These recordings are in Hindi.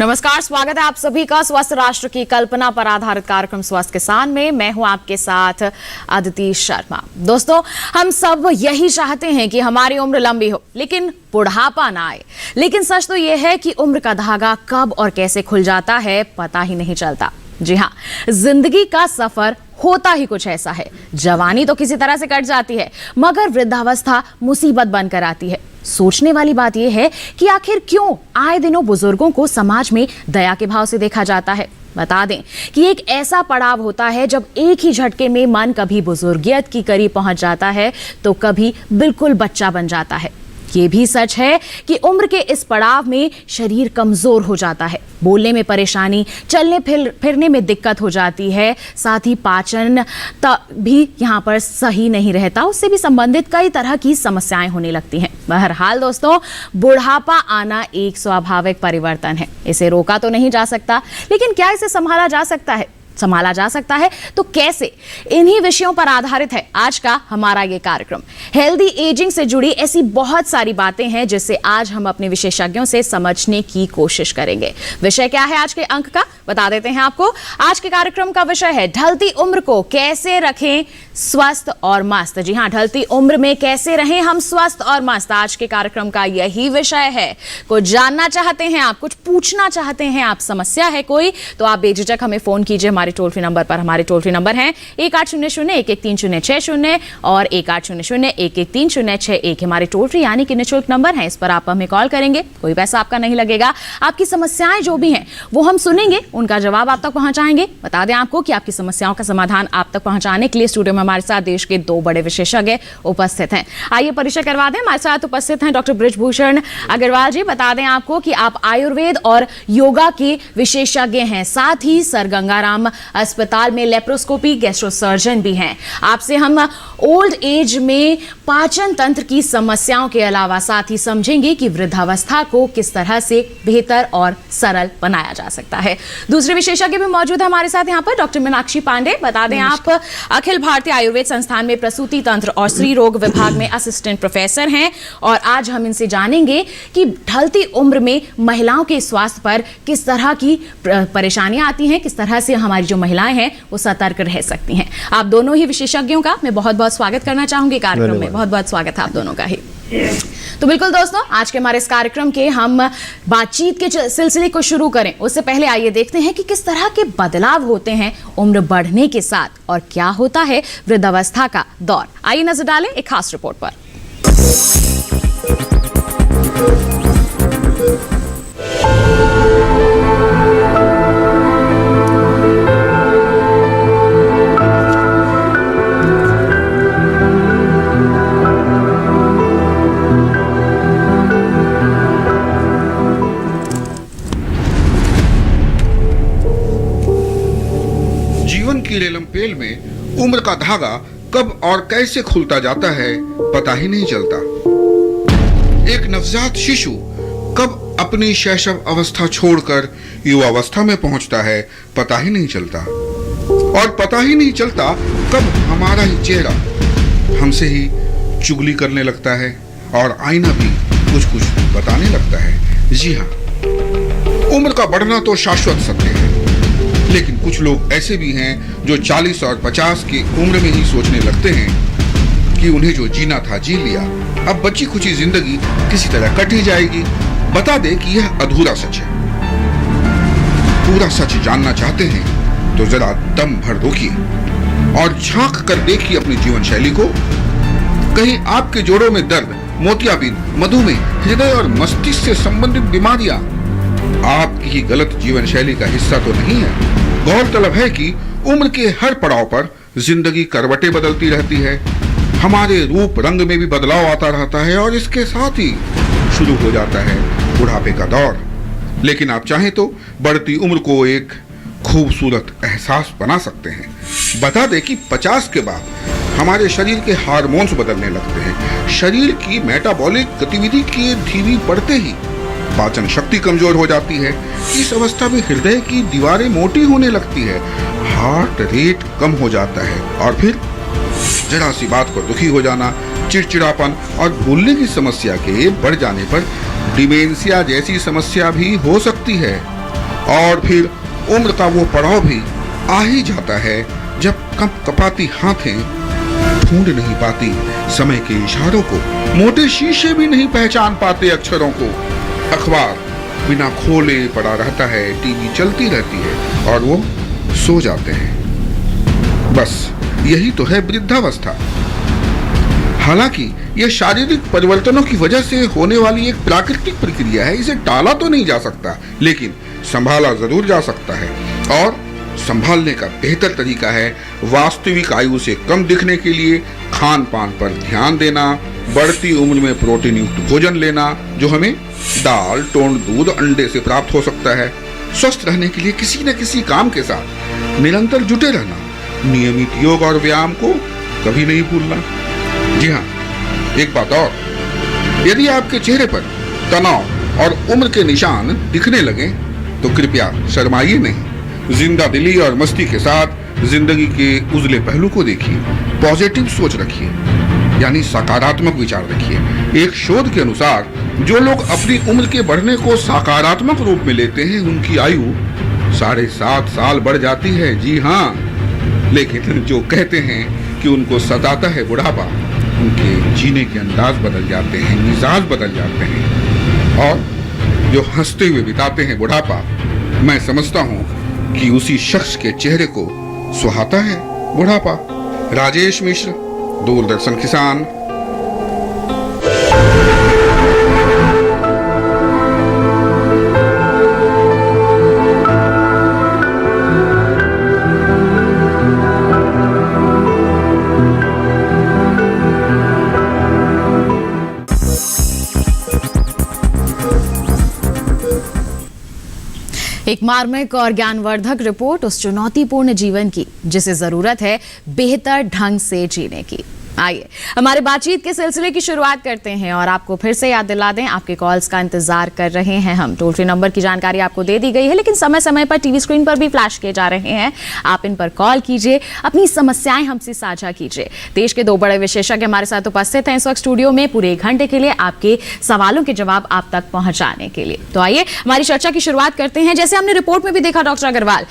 नमस्कार, स्वागत है आप सभी का स्वस्थ राष्ट्र की कल्पना पर आधारित कार्यक्रम स्वस्थ किसान में। मैं हूं आपके साथ अदिति शर्मा। दोस्तों, हम सब यही चाहते हैं कि हमारी उम्र लंबी हो लेकिन बुढ़ापा ना आए। लेकिन सच तो यह है कि उम्र का धागा कब और कैसे खुल जाता है पता ही नहीं चलता। जी हाँ, जिंदगी का सफर होता ही कुछ ऐसा है। जवानी तो किसी तरह से कट जाती है, मगर वृद्धावस्था मुसीबत बनकर आती है। सोचने वाली बात यह है कि आखिर क्यों आए दिनों बुजुर्गों को समाज में दया के भाव से देखा जाता है। बता दें कि एक ऐसा पड़ाव होता है जब एक ही झटके में मन कभी बुजुर्गियत की करीब पहुंच जाता है तो कभी बिल्कुल बच्चा बन जाता है। ये भी सच है कि उम्र के इस पड़ाव में शरीर कमजोर हो जाता है, बोलने में परेशानी, चलने फिरने में दिक्कत हो जाती है, साथ ही पाचन भी यहाँ पर सही नहीं रहता। उससे भी संबंधित कई तरह की समस्याएं होने लगती हैं। बहरहाल दोस्तों, बुढ़ापा आना एक स्वाभाविक परिवर्तन है। इसे रोका तो नहीं जा सकता, लेकिन क्या इसे संभाला जा सकता है तो कैसे? इन्हीं विषयों पर आधारित है आज का हमारा ये कार्यक्रम। हेल्दी एजिंग से जुड़ी ऐसी बहुत सारी बातें हैं जिससे आज हम अपने विशेषज्ञों से समझने की कोशिश करेंगे। विषय क्या है आज के अंक का, बता देते हैं आपको। आज के कार्यक्रम का विषय है ढलती उम्र को कैसे रखें स्वस्थ और मस्त। जी हाँ, ढलती उम्र में कैसे रहें हम स्वस्थ और मस्त, आज के कार्यक्रम का यही विषय है। कुछ जानना चाहते हैं आप, कुछ पूछना चाहते हैं आप, समस्या है कोई, तो आप बेझिझक हमें फोन कीजिए हमारे टोल फ्री नंबर पर। हमारे टोल फ्री नंबर हैं 1800-113060 और 1800-113061। हमारे टोल फ्री यानी कि निःशुल्क नंबर है, इस पर आप हमें कॉल करेंगे, कोई पैसा आपका नहीं लगेगा। आपकी समस्याएं जो भी हैं वो हम सुनेंगे, उनका जवाब आप तक पहुंचाएंगे। बता दें आपको कि आपकी समस्याओं का समाधान आप तक पहुंचाने के लिए स्टूडियो में हमारे साथ देश के दो बड़े विशेषज्ञ उपस्थित हैं। आइए परिचय करवा दें। हमारे साथ उपस्थित हैं डॉक्टर बृजभूषण अग्रवाल जी। बता दें आपको कि आप आयुर्वेद और योगा के विशेषज्ञ हैं, साथ ही सर गंगाराम अस्पताल में लेप्रोस्कोपी गैस्ट्रो सर्जन भी हैं। आपसे हम ओल्ड एज में पाचन तंत्र की समस्याओं के अलावा साथ ही समझेंगे कि वृद्धावस्था को किस तरह से बेहतर और सरल बनाया जा सकता है। दूसरे विशेषज्ञ भी मौजूद है हमारे साथ यहाँ पर, डॉक्टर मीनाक्षी पांडे। बता दें आप अखिल भारतीय आयुर्वेद संस्थान में प्रसूति तंत्र और स्त्री रोग विभाग में असिस्टेंट प्रोफेसर हैं और आज हम इनसे जानेंगे कि ढलती उम्र में महिलाओं के स्वास्थ्य पर किस तरह की परेशानियां आती हैं, किस तरह से हमारी जो महिलाएं हैं वो सतर्क रह सकती हैं। आप दोनों ही विशेषज्ञों का मैं बहुत बहुत स्वागत करना चाहूंगी कार्यक्रम में। बहुत बहुत स्वागत है आप दोनों का ही। तो बिल्कुल दोस्तों, आज के हमारे इस कार्यक्रम के हम बातचीत के सिलसिले को शुरू करें उससे पहले आइए देखते हैं कि किस तरह के बदलाव होते हैं उम्र बढ़ने के साथ और क्या होता है वृद्धावस्था का दौर। आइए नजर डालें एक खास रिपोर्ट पर। की रेलमपेल में उम्र का धागा कब और कैसे खुलता जाता है पता ही नहीं चलता। एक नवजात शिशु कब अपनी शैशव अवस्था छोड़कर युवावस्था में पहुंचता है पता ही नहीं चलता, और पता ही नहीं चलता कब हमारा ही चेहरा हमसे ही चुगली करने लगता है और आईना भी कुछ कुछ बताने लगता है। जी हाँ, उम्र का बढ़ना तो शाश्वत सत्य है, लेकिन कुछ लोग ऐसे भी हैं जो 40 और 50 की उम्र में ही सोचने लगते हैं कि उन्हें जो जीना था जी लिया, अब बची खुची जिंदगी किसी तरह कट ही जाएगी। बता दे कि यह अधूरा सच है। पूरा सच जानना चाहते हैं तो जरा दम भर रोकिए और झांक कर देखिए अपनी जीवन शैली को। कहीं आपके जोड़ों में दर्द, मोतियाबिंद, मधुमेह, हृदय और मस्तिष्क से संबंधित बीमारियां आपकी ही गलत जीवन शैली का हिस्सा तो नहीं है। गौरतलब है कि उम्र के हर पड़ाव पर जिंदगी करवटें बदलती रहती है, हमारे रूप रंग में भी बदलाव आता रहता है और इसके साथ ही शुरू हो जाता है बुढ़ापे का दौर। लेकिन आप चाहें तो बढ़ती उम्र को एक खूबसूरत एहसास बना सकते हैं। बता दें कि 50 के बाद हमारे शरीर के हार्मोन्स बदलने लगते हैं, शरीर की मेटाबॉलिक गतिविधि की धीमी पड़ते ही पाचन शक्ति कमजोर हो जाती है। इस अवस्था में हृदय की दीवारें मोटी होने लगती है, हार्ट रेट कम हो जाता है और फिर जरा सी बात पर दुखी हो जाना, चिड़चिड़ापन और भूलने की समस्या के बढ़ जाने पर डिमेंशिया जैसी समस्या भी हो सकती है। और फिर उम्र का वो पड़ाव भी आ ही जाता है जब कपाती हाथें ढूंढ नहीं पाती समय के इशारों को, मोटे शीशे भी नहीं पहचान पाते अक्षरों को, अखबार बिना खोले पड़ा रहता है, टीवी चलती रहती है और वो सो जाते हैं। बस यही तो है वृद्धावस्था। हालांकि यह शारीरिक परिवर्तनों की वजह से होने वाली एक प्राकृतिक प्रक्रिया है, इसे टाला तो नहीं जा सकता, लेकिन संभाला जरूर जा सकता है। और संभालने का बेहतर तरीका है वास्तविक आयु से कम दिखने के लिए खान पान पर ध्यान देना, बढ़ती उम्र में प्रोटीन युक्त भोजन लेना जो हमें दाल, टोंड, दूध, अंडे से प्राप्त हो सकता है। स्वस्थ रहने के लिए किसी न किसी काम के साथ निरंतर जुटे रहना, नियमित योग और व्यायाम को कभी नहीं भूलना। जी हाँ, एक बात और, यदि आपके चेहरे पर तनाव और उम्र के निशान दिखने लगे तो कृपया शर्माइए नहीं, जिंदा दिली और मस्ती के साथ जिंदगी के उजले पहलू को देखिए, पॉजिटिव सोच रखिए, यानी सकारात्मक विचार रखिए। एक शोध के अनुसार जो लोग अपनी उम्र के बढ़ने को सकारात्मक रूप में लेते हैं उनकी आयु 7.5 साल बढ़ जाती है। जी हाँ, लेकिन जो कहते हैं कि उनको सताता है बुढ़ापा, उनके जीने के अंदाज बदल जाते हैं, मिजाज बदल जाते हैं। और जो हंसते हुए बिताते हैं बुढ़ापा, मैं समझता हूँ कि उसी शख्स के चेहरे को सुहाता है बुढ़ापा। राजेश मिश्र, दूरदर्शन किसान। एक मार्मिक और ज्ञानवर्धक रिपोर्ट उस चुनौतीपूर्ण जीवन की जिसे जरूरत है बेहतर ढंग से जीने की। आइए हमारे बातचीत के सिलसिले की शुरुआत करते हैं और आपको फिर से याद दिला दें, आपके कॉल्स का इंतजार कर रहे हैं हम। टोल फ्री नंबर की जानकारी आपको दे दी गई है, लेकिन समय समय पर टीवी स्क्रीन पर भी फ्लैश किए जा रहे हैं। आप इन पर कॉल कीजिए, अपनी समस्याएं हमसे साझा कीजिए। देश के 2 बड़े विशेषज्ञ हमारे साथ उपस्थित हैं इस वक्त स्टूडियो में पूरे 1 घंटे के लिए आपके सवालों के जवाब आप तक पहुंचाने के लिए। तो आइए हमारी चर्चा की शुरुआत करते हैं। जैसे हमने रिपोर्ट में भी देखा डॉक्टर अग्रवाल,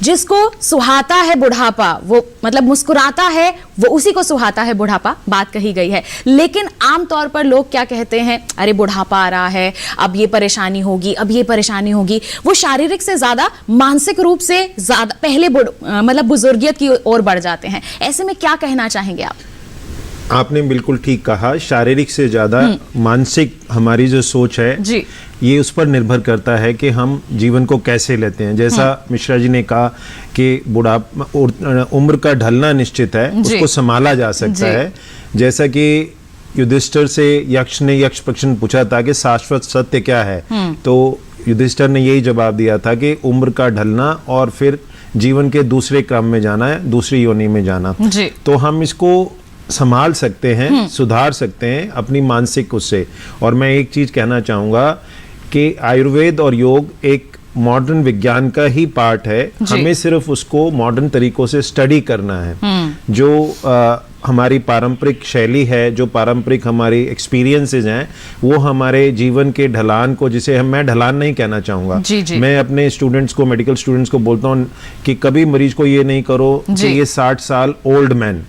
जिसको सुहाता है बुढ़ापा, वो मतलब मुस्कुराता है, वो उसी को सुहाता है बुढ़ापा, बात कही गई है। लेकिन आमतौर पर लोग क्या कहते हैं, अरे बुढ़ापा आ रहा है, अब ये परेशानी होगी, अब ये परेशानी होगी। वो शारीरिक से ज्यादा मानसिक रूप से ज्यादा पहले मतलब बुजुर्गियत की ओर बढ़ जाते हैं। ऐसे में क्या कहना चाहेंगे आप? आपने बिल्कुल ठीक कहा, शारीरिक से ज्यादा मानसिक हमारी जो सोच है जी, ये उस पर निर्भर करता है कि हम जीवन को कैसे लेते हैं। जैसा मिश्रा जी ने कहा कि उम्र का ढलना निश्चित है, उसको संभाला जा सकता है। जैसा कि युधिष्ठिर से यक्ष ने यक्ष प्रश्न पूछा था कि शाश्वत सत्य क्या है, तो युधिष्ठिर ने यही जवाब दिया था कि उम्र का ढलना और फिर जीवन के दूसरे क्रम में जाना है, दूसरी योनि में जाना। तो हम इसको संभाल सकते हैं, सुधार सकते हैं अपनी मानसिक उससे। और मैं एक चीज कहना चाहूंगा कि आयुर्वेद और योग एक मॉडर्न विज्ञान का ही पार्ट है, हमें सिर्फ उसको मॉडर्न तरीकों से स्टडी करना है। जो हमारी पारंपरिक शैली है, जो पारंपरिक हमारी एक्सपीरियंसेस हैं, वो हमारे जीवन के ढलान को, जिसे मैं ढलान नहीं कहना चाहूँगा, मैं अपने स्टूडेंट्स को, मेडिकल स्टूडेंट्स को बोलता हूँ कि कभी मरीज को ये नहीं करो कि ये 60 साल old man,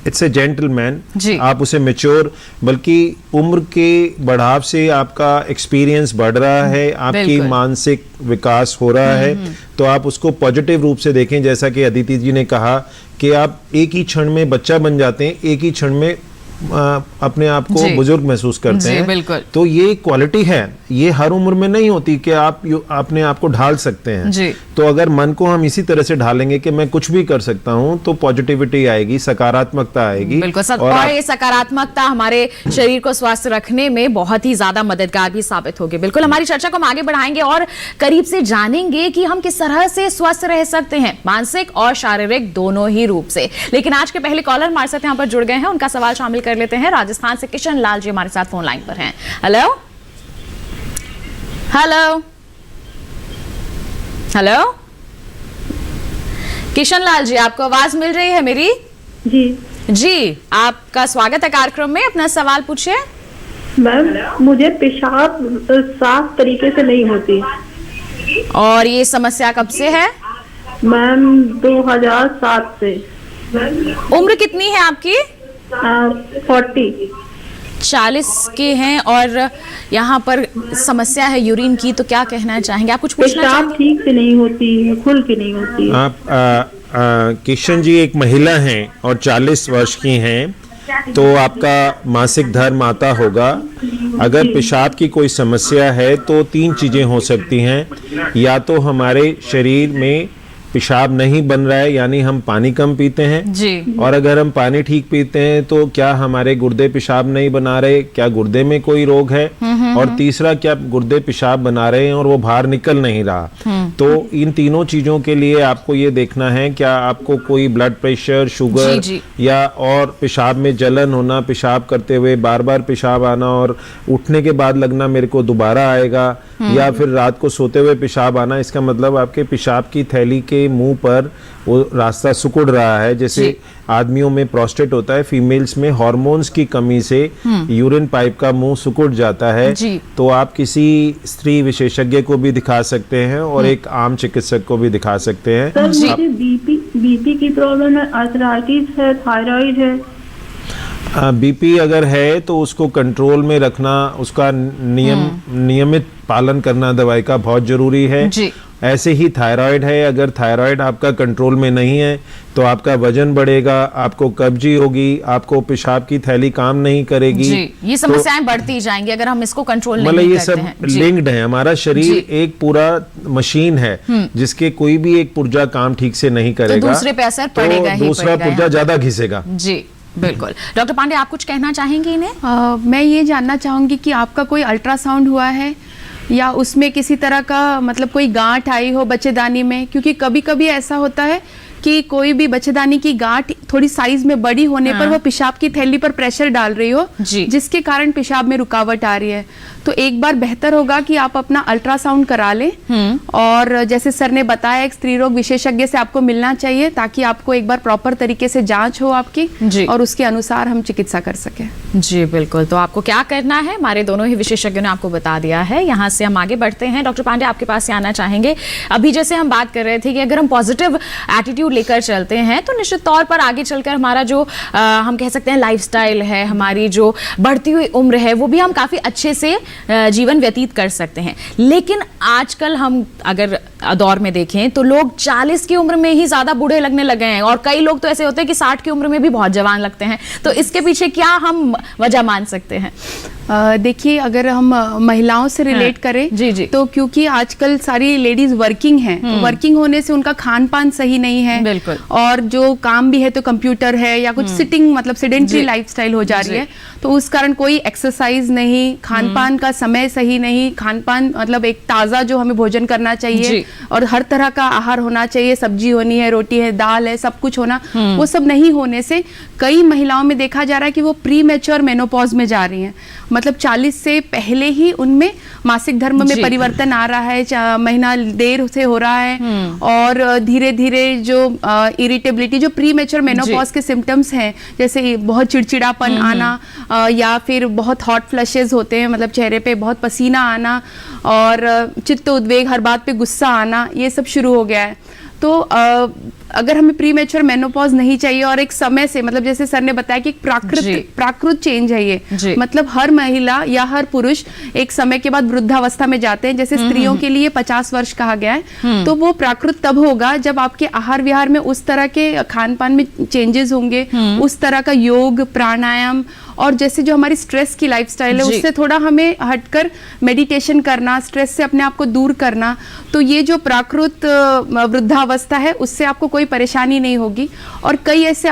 it's a gentleman, आप उसे मैच्योर, बल्कि उम्र के बढ़ाव से आपका एक्सपीरियंस बढ़ रहा है, आपकी मानसिक विकास हो रहा है, तो आप उसको पॉजिटिव रूप से देखें। जैसा कि अदिति जी ने कहा कि आप एक ही क्षण में बच्चा बन जाते हैं, एक ही क्षण में अपने आप को बुजुर्ग महसूस करते हैं। तो ये क्वालिटी है, ये हर उम्र में नहीं होती कि आप अपने आप को ढाल सकते हैं। तो अगर मन को हम इसी तरह से ढालेंगे कि मैं कुछ भी कर सकता हूं, तो पॉजिटिविटी आएगी, सकारात्मकता आएगी। बिल्कुल, और ये सकारात्मकता हमारे शरीर को स्वस्थ रखने में बहुत ही ज्यादा मददगार भी साबित होगी। बिल्कुल, हमारी चर्चा को हम आगे बढ़ाएंगे और करीब से जानेंगे कि हम किस तरह से स्वस्थ रह सकते हैं, मानसिक और शारीरिक दोनों ही रूप से। लेकिन आज के पहले कॉलर हमारे साथ यहाँ पर जुड़ गए हैं, उनका सवाल शामिल कर लेते हैं। राजस्थान से किशन लाल जी हमारे साथ फोन लाइन पर हैं। Hello hello hello, Kishan Lal ji, आपको आवाज मिल रही है मेरी? जी, आपका स्वागत है कार्यक्रम में। अपना सवाल पूछिए। मैम, मुझे पेशाब साफ तरीके से नहीं होती। और ये समस्या कब से है? मैम 2007 से। उम्र कितनी है आपकी? 40। 40 के हैं और यहाँ पर समस्या है यूरिन की, तो क्या कहना चाहेंगे आप? कुछ पूछना पेशाब चाहेंगे? ठीक से नहीं होती है, खुल के नहीं होती है। आप किशन जी एक महिला हैं और 40 वर्ष की हैं, तो आपका मासिक धर्म आता होगा। अगर पेशाब की कोई समस्या है तो 3 चीज़ें हो सकती हैं। या तो हमारे शरीर में पेशाब नहीं बन रहा है, यानी हम पानी कम पीते हैं जी। और अगर हम पानी ठीक पीते हैं तो क्या हमारे गुर्दे पेशाब नहीं बना रहे, क्या गुर्दे में कोई रोग है, और तीसरा क्या गुर्दे पेशाब बना रहे हैं और वो बाहर निकल नहीं रहा। तो इन तीनों चीजों के लिए आपको ये देखना है क्या आपको कोई ब्लड प्रेशर, शुगर जी। या और पेशाब में जलन होना, पेशाब करते हुए बार बार पेशाब आना और उठने के बाद लगना मेरे को दोबारा आएगा, या फिर रात को सोते हुए पेशाब आना। इसका मतलब आपके पेशाब की थैली के मुंह पर वो रास्ता सिकुड़ रहा है। जैसे आदमियों में प्रोस्टेट होता है, फीमेल्स में हार्मोन्स की कमी से यूरिन पाइप का मुंह सिकुड़ जाता है। तो आप किसी स्त्री विशेषज्ञ को भी दिखा सकते हैं और एक आम चिकित्सक को भी दिखा सकते हैं। सर मुझे बीपी की प्रॉब्लम है, आर्थराइटिस है, थायराइड है। बीपी अगर है तो उसको कंट्रोल में रखना, उसका नियमित पालन करना दवाई का बहुत जरूरी है जी। ऐसे ही थायराइड है, अगर थायराइड आपका कंट्रोल में नहीं है तो आपका वजन बढ़ेगा, आपको कब्जी होगी, आपको पेशाब की थैली काम नहीं करेगी जी। ये समस्याएं बढ़ती जाएंगी अगर हम इसको कंट्रोल मतलब नहीं ये करते सब हैं। जी। लिंक्ड है। हमारा शरीर एक पूरा मशीन है जिसके कोई भी एक पुर्जा काम ठीक से नहीं करेगा तो दूसरे पे असर पड़ेगा ही दूसरा पड़ेगा पुर्जा यहाँ। ज्यादा घिसेगा। जी बिल्कुल। डॉक्टर पांडे आप कुछ कहना चाहेंगे इन्हें? मैं ये जानना चाहूँगी कि आपका कोई अल्ट्रासाउंड हुआ है या उसमें किसी तरह का मतलब कोई गांठ आई हो बच्चेदानी में? क्योंकि कभी कभी ऐसा होता है कि कोई भी बच्चेदानी की गांठ थोड़ी साइज में बड़ी होने पर वो पेशाब की थैली पर प्रेशर डाल रही हो, जिसके कारण पेशाब में रुकावट आ रही है। तो एक बार बेहतर होगा कि आप अपना अल्ट्रासाउंड करा लें और जैसे सर ने बताया एक स्त्री रोग विशेषज्ञ से आपको मिलना चाहिए ताकि आपको एक बार प्रॉपर तरीके से जांच हो आपकी और उसके अनुसार हम चिकित्सा कर सकें। जी बिल्कुल। तो आपको क्या करना है हमारे दोनों ही विशेषज्ञों ने आपको बता दिया है। यहाँ से हम आगे बढ़ते हैं। डॉक्टर पांडे आपके पास से आना चाहेंगे। अभी जैसे हम बात कर रहे थे कि अगर हम पॉजिटिव एटीट्यूड लेकर चलते हैं तो निश्चित तौर पर आगे चलकर हमारा जो हम कह सकते हैं लाइफस्टाइल है, हमारी जो बढ़ती हुई उम्र है, वो भी हम काफी अच्छे से जीवन व्यतीत कर सकते हैं। लेकिन आजकल हम अगर दौर में देखें तो लोग 40 की उम्र में ही ज्यादा बूढ़े लगने लगे हैं और कई लोग तो ऐसे होते हैं कि 60 की उम्र में भी बहुत जवान लगते हैं। तो इसके पीछे क्या हम वजह मान सकते हैं? देखिए अगर हम महिलाओं से रिलेट करें तो क्योंकि आजकल सारी लेडीज वर्किंग हैं, तो वर्किंग होने से उनका खान पान सही नहीं है बिल्कुल। और जो काम भी है तो कंप्यूटर है या कुछ सिटिंग मतलब सेडेंटरी लाइफस्टाइल हो जा रही है, तो उस कारण कोई एक्सरसाइज नहीं, खान पान का समय सही नहीं, खान पान मतलब एक ताज़ा जो हमें भोजन करना चाहिए और हर तरह का आहार होना चाहिए, सब्जी होनी है, रोटी है, दाल है, सब कुछ होना, वो सब नहीं होने से कई महिलाओं में देखा जा रहा है कि वो प्री मैच्योर मेनोपॉज में जा रही हैं। मतलब 40 से पहले ही उनमें मासिक धर्म में परिवर्तन आ रहा है, महीना देर से हो रहा है और धीरे धीरे जो इरिटेबिलिटी जो प्री मैच्योर मेनोपॉज के सिम्टम्स हैं, जैसे बहुत चिड़चिड़ापन आना या फिर बहुत हॉट फ्लशेस होते हैं, मतलब चेहरे पे बहुत पसीना आना और चित्त उद्वेग, हर बात पे गुस्सा आना, ये सब शुरू हो गया है। तो अगर हमें प्री मैच्योर मेनोपॉज नहीं चाहिए और एक समय से मतलब जैसे सर ने बताया कि एक प्राकृत चेंज है ये, मतलब हर महिला या हर पुरुष एक समय के बाद वृद्धावस्था में जाते हैं। जैसे स्त्रियों के लिए 50 वर्ष कहा गया है, तो वो प्राकृत तब होगा जब आपके आहार विहार में उस तरह के खान पान में चेंजेस होंगे, उस तरह का योग, प्राणायाम और जैसे जो हमारी स्ट्रेस की लाइफस्टाइल है उससे थोड़ा हमें हटकर मेडिटेशन करना, स्ट्रेस से अपने आप को दूर करना। तो ये जो प्राकृत वृद्धावस्था है उससे आपको कोई परेशानी नहीं होगी। और कई ऐसे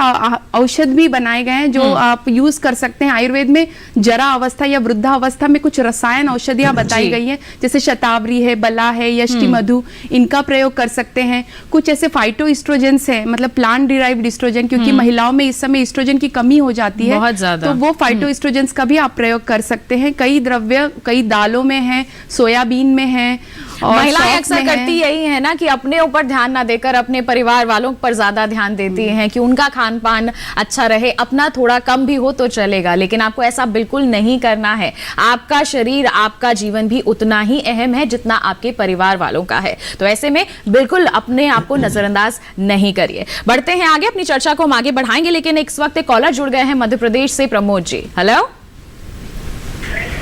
औषध भी बनाए गए हैं जो आप यूज कर सकते हैं। आयुर्वेद में जरा अवस्था या वृद्धावस्था में कुछ रसायन औषधियां बताई गई हैं, जैसे शतावरी है, बला है, यष्टि मधु, इनका प्रयोग कर सकते हैं। कुछ ऐसे फाइटोइस्ट्रोजेंस हैं, मतलब प्लांट डिराइव्ड ईस्ट्रोजन, क्योंकि महिलाओं में इस समय ईस्ट्रोजन की कमी हो जाती है बहुत ज्यादा, तो वो फाइटोइस्ट्रोजेंस का भी आप प्रयोग कर सकते हैं। कई द्रव्य कई दालों में है, सोयाबीन में है और महिलाएं शौक अक्सर में है। करती यही है ना कि अपने ऊपर ध्यान ना देकर अपने परिवार वालों पर ज्यादा ध्यान देती हैं कि उनका खान पान अच्छा रहे, अपना थोड़ा कम भी हो तो चलेगा, लेकिन आपको ऐसा बिल्कुल नहीं करना है। आपका शरीर, आपका जीवन भी उतना ही अहम है जितना आपके परिवार वालों का है। तो ऐसे में बिल्कुल अपने आप को नजरअंदाज नहीं करिए। बढ़ते हैं आगे, अपनी चर्चा को हम आगे बढ़ाएंगे, लेकिन इस वक्त एक कॉलर जुड़ गए हैं मध्य प्रदेश से, Pramod ji. Hello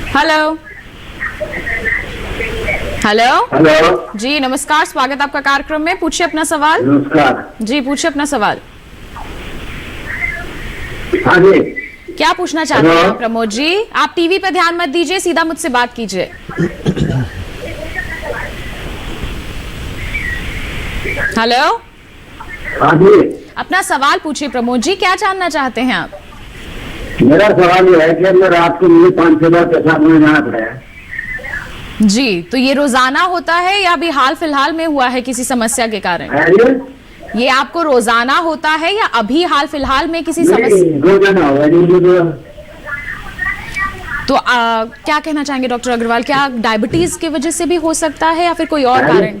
hello hello hello जी, नमस्कार, स्वागत आपका कार्यक्रम में। पूछिए अपना सवाल। नमस्कार। जी, पूछिए अपना सवाल। हाँ जी, क्या पूछना चाहते हेलो। हैं प्रमोद जी? आप टीवी पे ध्यान मत दीजिए, सीधा मुझसे बात कीजिए। हेलो, हाँ जी। अपना सवाल पूछिए प्रमोद जी, क्या जानना चाहते हैं आप? मेरा सवाल ये है कि मैं रात को मुझे 5-6 बार पेशाब में जाना पड़ा है। जी, तो ये रोजाना होता है या अभी हाल फिलहाल में हुआ है किसी समस्या के कारण? है ये आपको रोजाना होता है या अभी हाल फिलहाल में किसी समस्या? नहीं, रोजाना हुआ है। तो क्या कहना चाहेंगे डॉक्टर अग्रवाल, क्या डायबिटीज की वजह से भी हो सकता है या फिर कोई और कारण?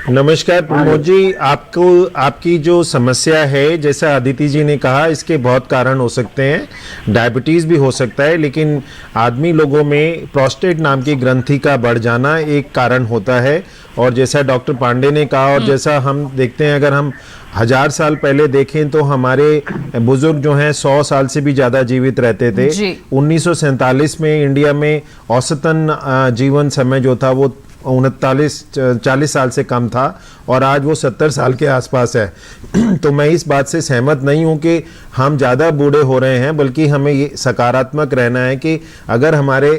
नमस्कार प्रमोद जी, आपको आपकी जो समस्या है, जैसा अदिति जी ने कहा, इसके बहुत कारण हो सकते हैं। डायबिटीज़ भी हो सकता है, लेकिन आदमी लोगों में प्रोस्टेट नाम की ग्रंथि का बढ़ जाना एक कारण होता है। और जैसा डॉक्टर पांडे ने कहा और जैसा हम देखते हैं, अगर हम 1000 साल पहले देखें तो हमारे बुजुर्ग जो हैं 100 साल से भी ज़्यादा जीवित रहते थे। 1947 में इंडिया में औसतन जीवन समय जो था वो 40 साल से कम था और आज वो 70 साल के आसपास है। तो मैं इस बात से सहमत नहीं हूं कि हम ज़्यादा बूढ़े हो रहे हैं, बल्कि हमें ये सकारात्मक रहना है कि अगर हमारे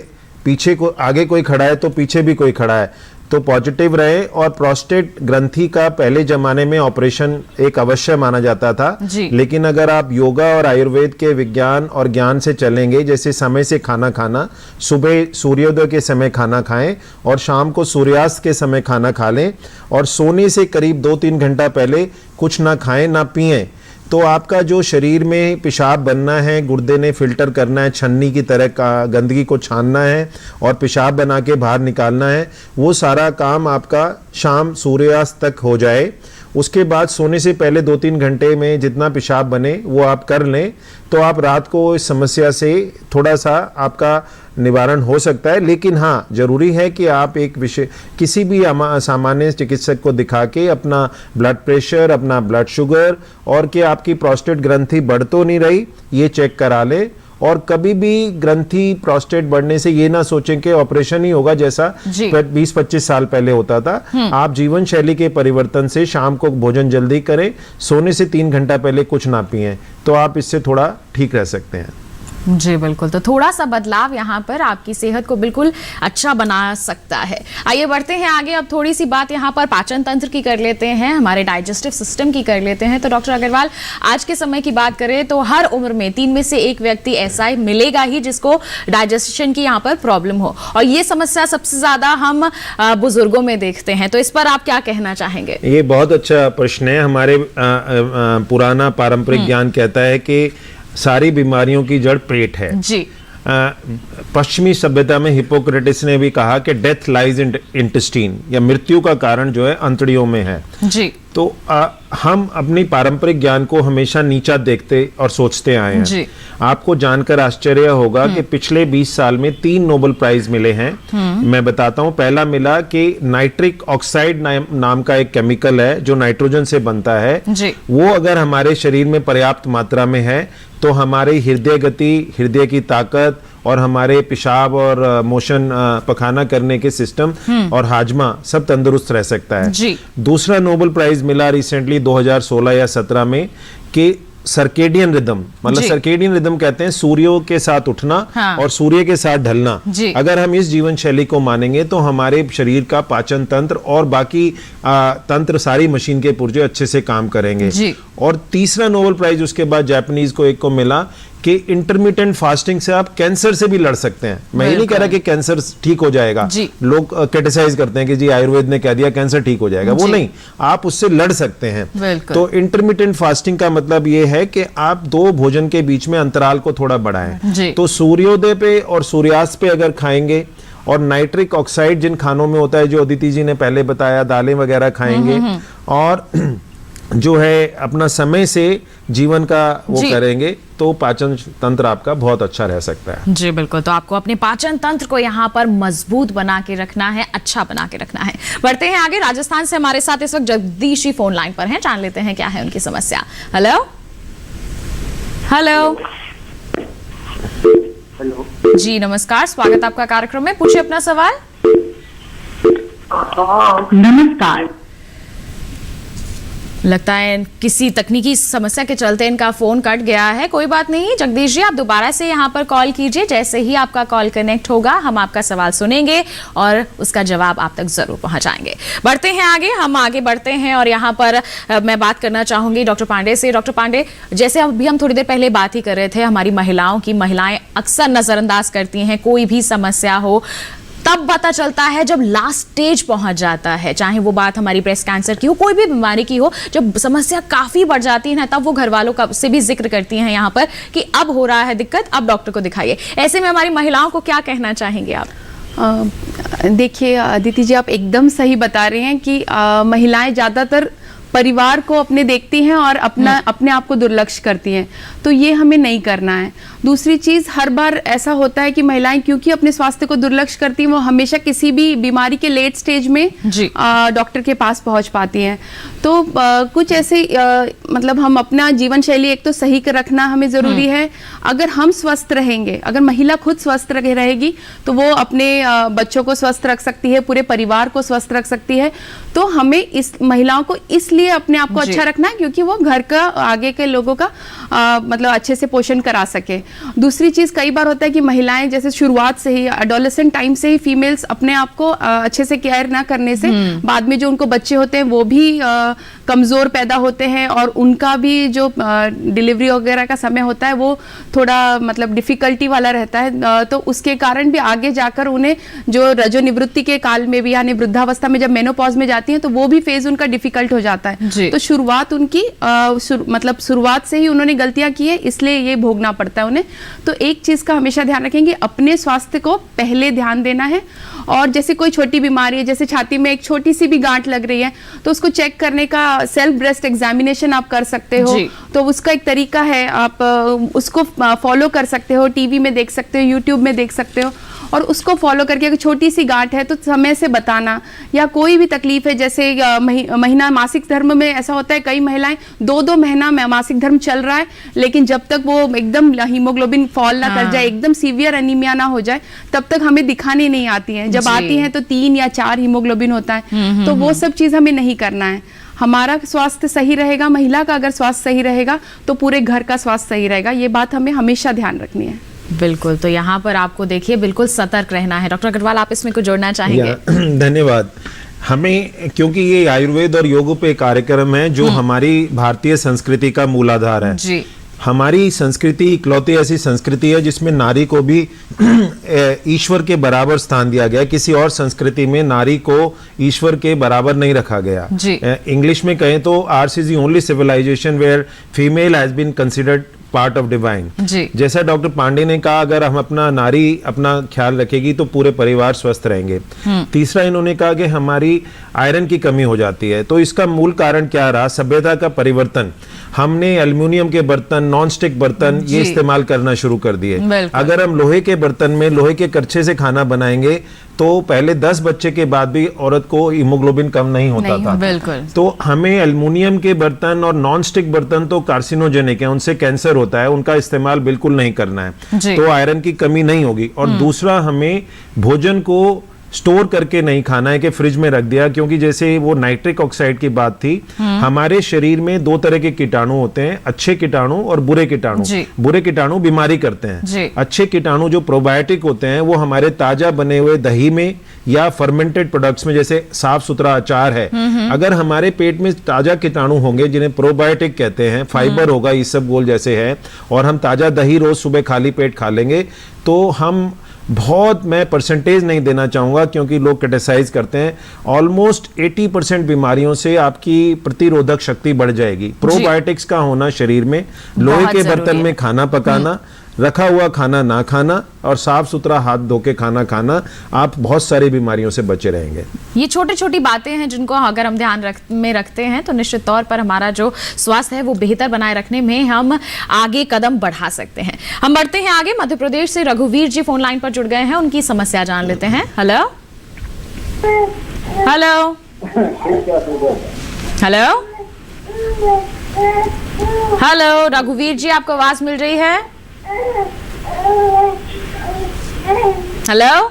पीछे को आगे कोई खड़ा है तो पीछे भी कोई खड़ा है, तो पॉजिटिव रहे। और प्रोस्टेट ग्रंथि का पहले जमाने में ऑपरेशन एक अवश्य माना जाता था, लेकिन अगर आप योगा और आयुर्वेद के विज्ञान और ज्ञान से चलेंगे, जैसे समय से खाना खाना, सुबह सूर्योदय के समय खाना खाएं और शाम को सूर्यास्त के समय खाना खा लें, और सोने से करीब 2-3 घंटा पहले कुछ ना खाएं ना पिएं, तो आपका जो शरीर में पेशाब बनना है, गुर्दे ने फिल्टर करना है, छन्नी की तरह का गंदगी को छानना है और पेशाब बना के बाहर निकालना है, वो सारा काम आपका शाम सूर्यास्त तक हो जाए। उसके बाद सोने से पहले 2-3 घंटे में जितना पेशाब बने वो आप कर लें, तो आप रात को इस समस्या से थोड़ा सा आपका निवारण हो सकता है। लेकिन हाँ, जरूरी है कि आप एक विषय किसी भी सामान्य चिकित्सक को दिखा के अपना ब्लड प्रेशर, अपना ब्लड शुगर और कि आपकी प्रोस्टेट ग्रंथि बढ़ तो नहीं रही, ये चेक करा लें। और कभी भी ग्रंथि प्रोस्टेट बढ़ने से ये ना सोचें कि ऑपरेशन ही होगा, जैसा 20-25 साल पहले होता था। आप जीवन शैली के परिवर्तन से शाम को भोजन जल्दी करें, सोने से 3 घंटा पहले कुछ ना पिएं, तो आप इससे थोड़ा ठीक रह सकते हैं। जी बिल्कुल, तो थोड़ा सा बदलाव यहाँ पर आपकी सेहत को बिल्कुल अच्छा बना सकता है। आइए बढ़ते हैं आगे, अब थोड़ी सी बात यहाँ पर पाचन तंत्र की कर लेते हैं, हमारे डाइजेस्टिव सिस्टम की कर लेते हैं। तो डॉक्टर अग्रवाल, आज के समय की बात करें तो हर उम्र में 3 में से 1 व्यक्ति ऐसा मिलेगा ही जिसको डाइजेशन की यहाँ पर प्रॉब्लम हो, और ये समस्या सबसे ज्यादा हम बुजुर्गों में देखते हैं। तो इस पर आप क्या कहना चाहेंगे? ये बहुत अच्छा प्रश्न है। हमारे पुराना पारंपरिक ज्ञान कहता है कि सारी बीमारियों की जड़ पेट है जी। पश्चिमी सभ्यता में हिपोक्रेटिस ने भी कहा कि डेथ लाइज इन इंटेस्टाइन, या मृत्यु का कारण जो है अंतड़ियों में है जी। तो हम अपनी पारंपरिक ज्ञान को हमेशा नीचा देखते और सोचते आए हैं जी। आपको जानकर आश्चर्य होगा कि पिछले 20 साल में 3 नोबेल प्राइज मिले हैं। मैं बताता हूं। पहला मिला कि नाइट्रिक ऑक्साइड नाम का एक केमिकल है जो नाइट्रोजन से बनता है जी। वो अगर हमारे शरीर में पर्याप्त मात्रा में है तो हमारी हृदय गति, हृदय की ताकत और हमारे पेशाब और मोशन पखाना करने के सिस्टम और हाजमा सब तंदुरुस्त रह सकता है जी। दूसरा नोबेल प्राइज मिला रिसेंटली 2016 या 17 में कि सर्केडियन रिदम, मतलब सर्केडियन रिदम कहते हैं सूर्य के साथ उठना और सूर्य के साथ ढलना। अगर हम इस जीवन शैली को मानेंगे तो हमारे शरीर का पाचन तंत्र और बाकी तंत्र, सारी मशीन के पुर्जे अच्छे से काम करेंगे। और तीसरा नोबेल प्राइज उसके बाद जापानीज को एक को मिला कि इंटरमिटेंट फास्टिंग से आप कैंसर से भी लड़ सकते हैं। मैं ये नहीं कह रहा कि कैंसर ठीक हो जाएगा, लोग क्रिटिसाइज करते हैं कि जी आयुर्वेद ने कह दिया कैंसर ठीक हो जाएगा, वो नहीं, आप उससे लड़ सकते हैं। तो इंटरमिटेंट फास्टिंग का मतलब ये है कि आप 2 भोजन के बीच में अंतराल को थोड़ा बढ़ाएं। तो सूर्योदय पे और सूर्यास्त पे अगर खाएंगे और नाइट्रिक ऑक्साइड जिन खानों में होता है, जो अदिति जी ने पहले बताया, दालें वगैरह खाएंगे और जो है अपना समय से जीवन का वो करेंगे तो पाचन तंत्र आपका बहुत अच्छा रह सकता है। जी बिल्कुल, तो आपको अपने पाचन तंत्र को यहाँ पर मजबूत बना के रखना है, अच्छा बना के रखना है। बढ़ते हैं आगे। राजस्थान से हमारे साथ इस वक्त जगदीश जी फोन लाइन पर हैं, जान लेते हैं क्या है उनकी समस्या। हेलो हेलो हेलो जी नमस्कार, स्वागत आपका कार्यक्रम में, पूछिए अपना सवाल। नमस्कार। लगता है किसी तकनीकी समस्या के चलते इनका फोन कट गया है। कोई बात नहीं जगदीश जी, आप दोबारा से यहाँ पर कॉल कीजिए। जैसे ही आपका कॉल कनेक्ट होगा हम आपका सवाल सुनेंगे और उसका जवाब आप तक जरूर पहुंचाएंगे। बढ़ते हैं आगे, हम आगे बढ़ते हैं और यहाँ पर मैं बात करना चाहूंगी डॉक्टर पांडे से। डॉक्टर पांडे, जैसे अभी हम थोड़ी देर पहले बात ही कर रहे थे हमारी महिलाओं की, महिलाएं अक्सर नजरअंदाज करती हैं कोई भी समस्या हो, तब पता चलता है जब लास्ट स्टेज पहुंच जाता है, चाहे वो बात हमारी ब्रेस्ट कैंसर की हो, कोई भी बीमारी की हो, जब समस्या काफी बढ़ जाती है ना, तब वो घर वालों का से भी जिक्र करती हैं यहाँ पर कि अब हो रहा है दिक्कत, अब डॉक्टर को दिखाइए। ऐसे में हमारी महिलाओं को क्या कहना चाहेंगे आप? देखिए अदिति जी, आप एकदम सही बता रहे हैं कि महिलाएं ज्यादातर परिवार को अपने देखती हैं और अपने आप को दुर्लक्ष्य करती हैं, तो ये हमें नहीं करना है। दूसरी चीज, हर बार ऐसा होता है कि महिलाएं क्योंकि अपने स्वास्थ्य को दुर्लक्ष्य करती हैं, वो हमेशा किसी भी बीमारी के लेट स्टेज में डॉक्टर के पास पहुंच पाती हैं। तो कुछ ऐसे मतलब हम अपना जीवन शैली एक तो सही कर रखना हमें जरूरी है। अगर हम स्वस्थ रहेंगे, अगर महिला खुद स्वस्थ रहेगी तो वो अपने बच्चों को स्वस्थ रख सकती है, पूरे परिवार को स्वस्थ रख सकती है। तो हमें इस महिलाओं को इसलिए अपने आप को अच्छा रखना है क्योंकि वो घर का, आगे के लोगों का मतलब अच्छे से पोषण करा सके। दूसरी चीज, कई बार होता है कि महिलाएं जैसे शुरुआत से ही, एडोलेसेंट टाइम से ही फीमेल्स अपने आप को अच्छे से केयर ना करने से बाद में जो उनको बच्चे होते हैं वो भी कमजोर पैदा होते हैं और उनका भी जो डिलीवरी वगैरह का समय होता है वो थोड़ा मतलब डिफिकल्टी वाला रहता है। तो उसके कारण भी आगे जाकर उन्हें जो रजोनिवृत्ति के काल में भी, यानी वृद्धावस्था में जब मेनोपॉज में जाती हैं, तो वो भी फेज उनका डिफिकल्ट हो जाता है। तो शुरुआत उनकी मतलब शुरुआत से ही उन्होंने गलतियां की है, इसलिए ये भोगना पड़ता है उन्हें। तो एक चीज का हमेशा ध्यान रखेंगे, अपने स्वास्थ्य को पहले ध्यान देना है। और जैसे कोई छोटी बीमारी है, जैसे छाती में एक छोटी सी भी गांठ लग रही है, तो उसको चेक करने का सेल्फ ब्रेस्ट एग्जामिनेशन आप कर सकते हो। तो उसका एक तरीका है, आप उसको फॉलो कर सकते हो, टीवी में देख सकते हो, यूट्यूब में देख सकते हो, और उसको फॉलो करके अगर छोटी सी गांठ है तो समय से बताना। या कोई भी तकलीफ है, जैसे महीना मासिक धर्म में ऐसा होता है, कई महिलाएं 2-2 महीना मासिक धर्म चल रहा है, लेकिन जब तक वो एकदम हीमोग्लोबिन फॉल ना कर जाए, एकदम सीवियर एनीमिया ना हो जाए, तब तक हमें दिखाने नहीं आती हैं। जब आती हैं तो 3 या 4 हीमोग्लोबिन होता है। तो वो सब चीज हमें नहीं करना है। हमारा स्वास्थ्य सही रहेगा, महिला का अगर स्वास्थ्य सही रहेगा तो पूरे घर का स्वास्थ्य सही रहेगा। ये बात हमें हमेशा ध्यान रखनी है। बिल्कुल, तो यहाँ पर आपको देखिए बिल्कुल सतर्क रहना है। डॉक्टर अग्रवाल, आप इसमें कुछ जोड़ना चाहेंगे? धन्यवाद। हमें, क्योंकि ये आयुर्वेद और योग पे कार्यक्रम है जो हमारी भारतीय संस्कृति का मूलाधार है जी। हमारी संस्कृति इकलौती ऐसी संस्कृति है जिसमें नारी को भी ईश्वर के बराबर स्थान दिया गया। किसी और संस्कृति में नारी को ईश्वर के बराबर नहीं रखा गया। इंग्लिश में कहें तो ours is the only civilisation where female has been considered part of divine. जैसा डॉक्टर पांडे ने कहा, अगर हम नारी अपना ख्याल रखेगी तो पूरे परिवार स्वस्थ रहेंगे। तीसरा इन्होंने कहा कि हमारी आयरन की कमी हो जाती है, तो इसका मूल कारण क्या रहा? सभ्यता का परिवर्तन। हमने एल्युमिनियम के बर्तन, नॉन स्टिक बर्तन ये इस्तेमाल करना शुरू कर दिए। अगर हम लोहे के बर्तन में लोहे के करछे से खाना बनाएंगे तो पहले 10 बच्चे के बाद भी औरत को हीमोग्लोबिन कम नहीं होता था। तो हमें एल्युमिनियम के बर्तन और नॉन स्टिक बर्तन तो कार्सिनोजेनिक है, उनसे कैंसर होता है, उनका इस्तेमाल बिल्कुल नहीं करना है। तो आयरन की कमी नहीं होगी। और दूसरा, हमें भोजन को स्टोर करके नहीं खाना है कि फ्रिज में रख दिया, क्योंकि जैसे वो नाइट्रिक ऑक्साइड की बात थी, हमारे शरीर में 2 तरह के कीटाणु होते हैं, अच्छे कीटाणु और बुरे कीटाणु। बुरे कीटाणु बीमारी करते हैं। अच्छे कीटाणु जो प्रोबायोटिक होते हैं वो हमारे ताजा बने हुए दही में या फर्मेंटेड प्रोडक्ट्स में, जैसे साफ सुथरा अचार है, अगर हमारे पेट में ताजा कीटाणु होंगे जिन्हें प्रोबायोटिक कहते हैं, फाइबर होगा, इसबगोल जैसे है, और हम ताजा दही रोज सुबह खाली पेट खा लेंगे, तो हम बहुत, मैं परसेंटेज नहीं देना चाहूंगा क्योंकि लोग क्रिटिसाइज करते हैं, ऑलमोस्ट 80% बीमारियों से आपकी प्रतिरोधक शक्ति बढ़ जाएगी। प्रोबायोटिक्स का होना शरीर में, लोहे के बर्तन में खाना पकाना, रखा हुआ खाना ना खाना और साफ सुथरा हाथ धो के खाना खाना, आप बहुत सारी बीमारियों से बचे रहेंगे। ये छोटी छोटी बातें हैं जिनको अगर हम ध्यान में रखते हैं तो निश्चित तौर पर हमारा जो स्वास्थ्य है वो बेहतर बनाए रखने में हम आगे कदम बढ़ा सकते हैं। हम बढ़ते हैं आगे। मध्य प्रदेश से रघुवीर जी फोन लाइन पर जुड़ गए हैं, उनकी समस्या जान लेते हैं। हेलो हेलो हेलो हेलो, रघुवीर जी आपको आवाज मिल रही है? हेलो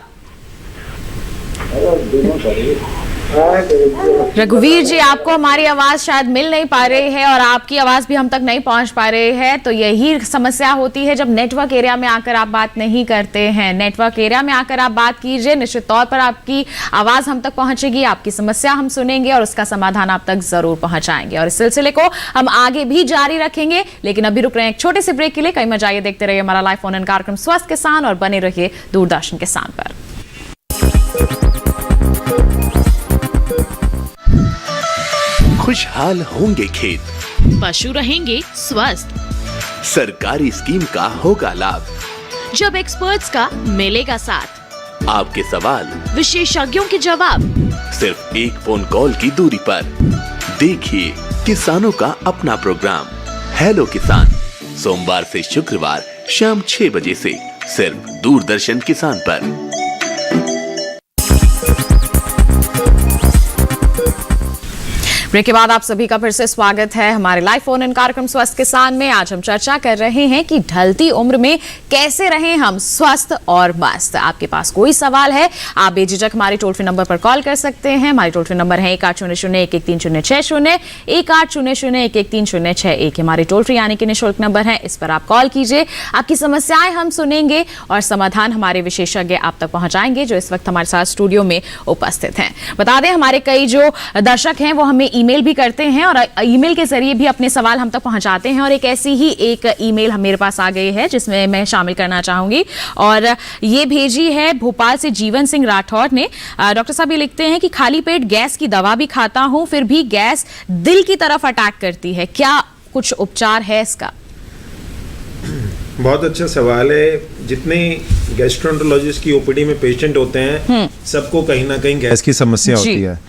रघुवीर जी, आपको हमारी आवाज शायद मिल नहीं पा रही है और आपकी आवाज भी हम तक नहीं पहुंच पा रही है। तो यही समस्या होती है जब नेटवर्क एरिया में आकर आप बात नहीं करते हैं। नेटवर्क एरिया में आकर आप बात कीजिए, निश्चित तौर पर आपकी आवाज हम तक पहुंचेगी, आपकी समस्या हम सुनेंगे और उसका समाधान आप तक जरूर पहुंचाएंगे। और इस सिलसिले को हम आगे भी जारी रखेंगे, लेकिन अभी रुक रहे हैं एक छोटे से ब्रेक के लिए। कहीं मत जाइए, देखते रहिए हमारा लाइव फोन इन कार्यक्रम स्वस्थ किसान और बने रहिए दूरदर्शन किसान पर। खुशहाल होंगे खेत, पशु रहेंगे स्वस्थ, सरकारी स्कीम का होगा लाभ, जब एक्सपर्ट्स का मिलेगा साथ, आपके सवाल विशेषज्ञों के जवाब, सिर्फ एक फोन कॉल की दूरी पर। देखिए किसानों का अपना प्रोग्राम हेलो किसान, सोमवार से शुक्रवार शाम 6 बजे से सिर्फ दूरदर्शन किसान पर। ब्रेक के बाद आप सभी का फिर से स्वागत है हमारे लाइव फोन इन कार्यक्रम स्वस्थ किसान में। आज हम चर्चा कर रहे हैं कि ढलती उम्र में कैसे रहें हम स्वस्थ और मस्त। आपके पास कोई सवाल है, आप बेझिझक हमारे टोल फ्री नंबर पर कॉल कर सकते हैं। हमारे टोल फ्री नंबर है 1800-1130-601, 1800-1130-601 हमारे टोल फ्री यानी कि निःशुल्क नंबर है। इस पर आप कॉल कीजिए, आपकी समस्याएं हम सुनेंगे और समाधान हमारे विशेषज्ञ आप तक पहुंचाएंगे जो इस वक्त हमारे साथ स्टूडियो में उपस्थित हैं। बता दें हमारे कई जो दर्शक हैं वो हमें ईमेल भी करते हैं और ईमेल के जरिए भी अपने सवाल हम तक पहुंचाते हैं। और एक ऐसी ही एक ईमेल मेरे पास आ गई है जिसमें मैं शामिल करना चाहूंगी और ये भेजी है भोपाल से जीवन सिंह राठौर ने। डॉक्टर साहब ये लिखते हैं कि खाली पेट गैस की दवा भी खाता हूं, फिर भी गैस दिल की तरफ अटैक करती है, क्या कुछ उपचार है इसका? बहुत अच्छा सवाल है। जितने गैस्ट्रोएंटरोलॉजिस्ट की ओपीडी में पेशेंट होते हैं सबको कहीं ना कहीं गैस की समस्या होती है।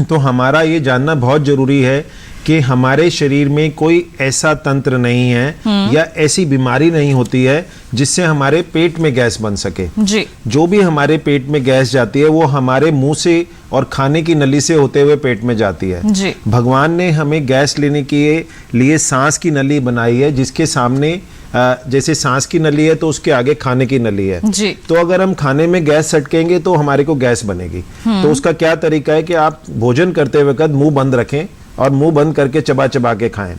तो हमारा ये जानना बहुत जरूरी है कि हमारे शरीर में कोई ऐसा तंत्र नहीं है या ऐसी बीमारी नहीं होती है जिससे हमारे पेट में गैस बन सके जी। जो भी हमारे पेट में गैस जाती है वो हमारे मुंह से और खाने की नली से होते हुए पेट में जाती है जी। भगवान ने हमें गैस लेने के लिए सांस की नली बनाई है, जिसके सामने जैसे सांस की नली है तो उसके आगे खाने की नली है जी। तो अगर हम खाने में गैस सटकेंगे तो हमारे को गैस बनेगी। तो उसका क्या तरीका है कि आप भोजन करते वक्त मुंह बंद रखें और मुंह बंद करके चबा चबा के खाएं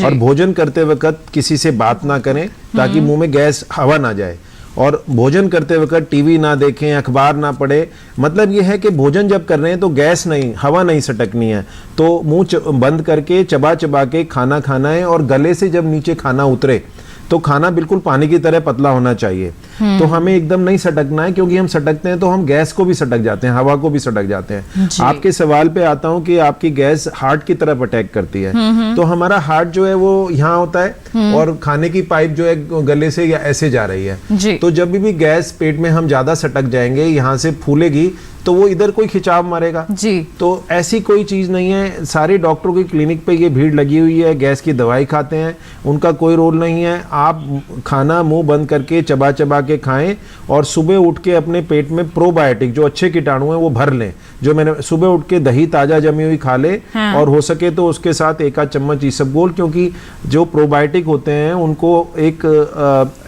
और भोजन करते वक्त किसी से बात ना करें ताकि मुंह में गैस हवा ना जाए और भोजन करते वक्त टीवी ना देखें, अखबार ना पढ़े। मतलब ये है कि भोजन जब कर रहे हैं तो गैस नहीं, हवा नहीं सटकनी है, तो मुंह बंद करके चबा चबा के खाना खाना है और गले से जब नीचे खाना उतरे तो खाना बिल्कुल पानी की तरह पतला होना चाहिए। तो हमें एकदम नहीं सटकना है, क्योंकि हम सटकते हैं तो हम गैस को भी सटक जाते हैं, हवा को भी सटक जाते हैं। आपके सवाल पे आता हूं कि आपकी गैस हार्ट की तरफ अटैक करती है। तो हमारा हार्ट जो है वो यहाँ होता है और खाने की पाइप जो है गले से या ऐसे जा रही है। तो जब भी गैस पेट में हम ज्यादा सटक जाएंगे, यहाँ से फूलेगी तो वो इधर कोई खिंचाव मारेगा जी। तो ऐसी कोई चीज नहीं है। सारे डॉक्टरों की क्लिनिक पे ये भीड़ लगी हुई है, गैस की दवाई खाते हैं, उनका कोई रोल नहीं है। आप खाना मुंह बंद करके चबा चबा के खाएं और सुबह उठ के अपने पेट में प्रोबायोटिक जो अच्छे कीटाणु हैं वो भर लें। जो मैंने सुबह उठ के दही ताजा जमी हुई खा ले और हो सके तो उसके साथ 1 चम्मच इसबगोल, क्योंकि जो प्रोबायोटिक होते हैं उनको एक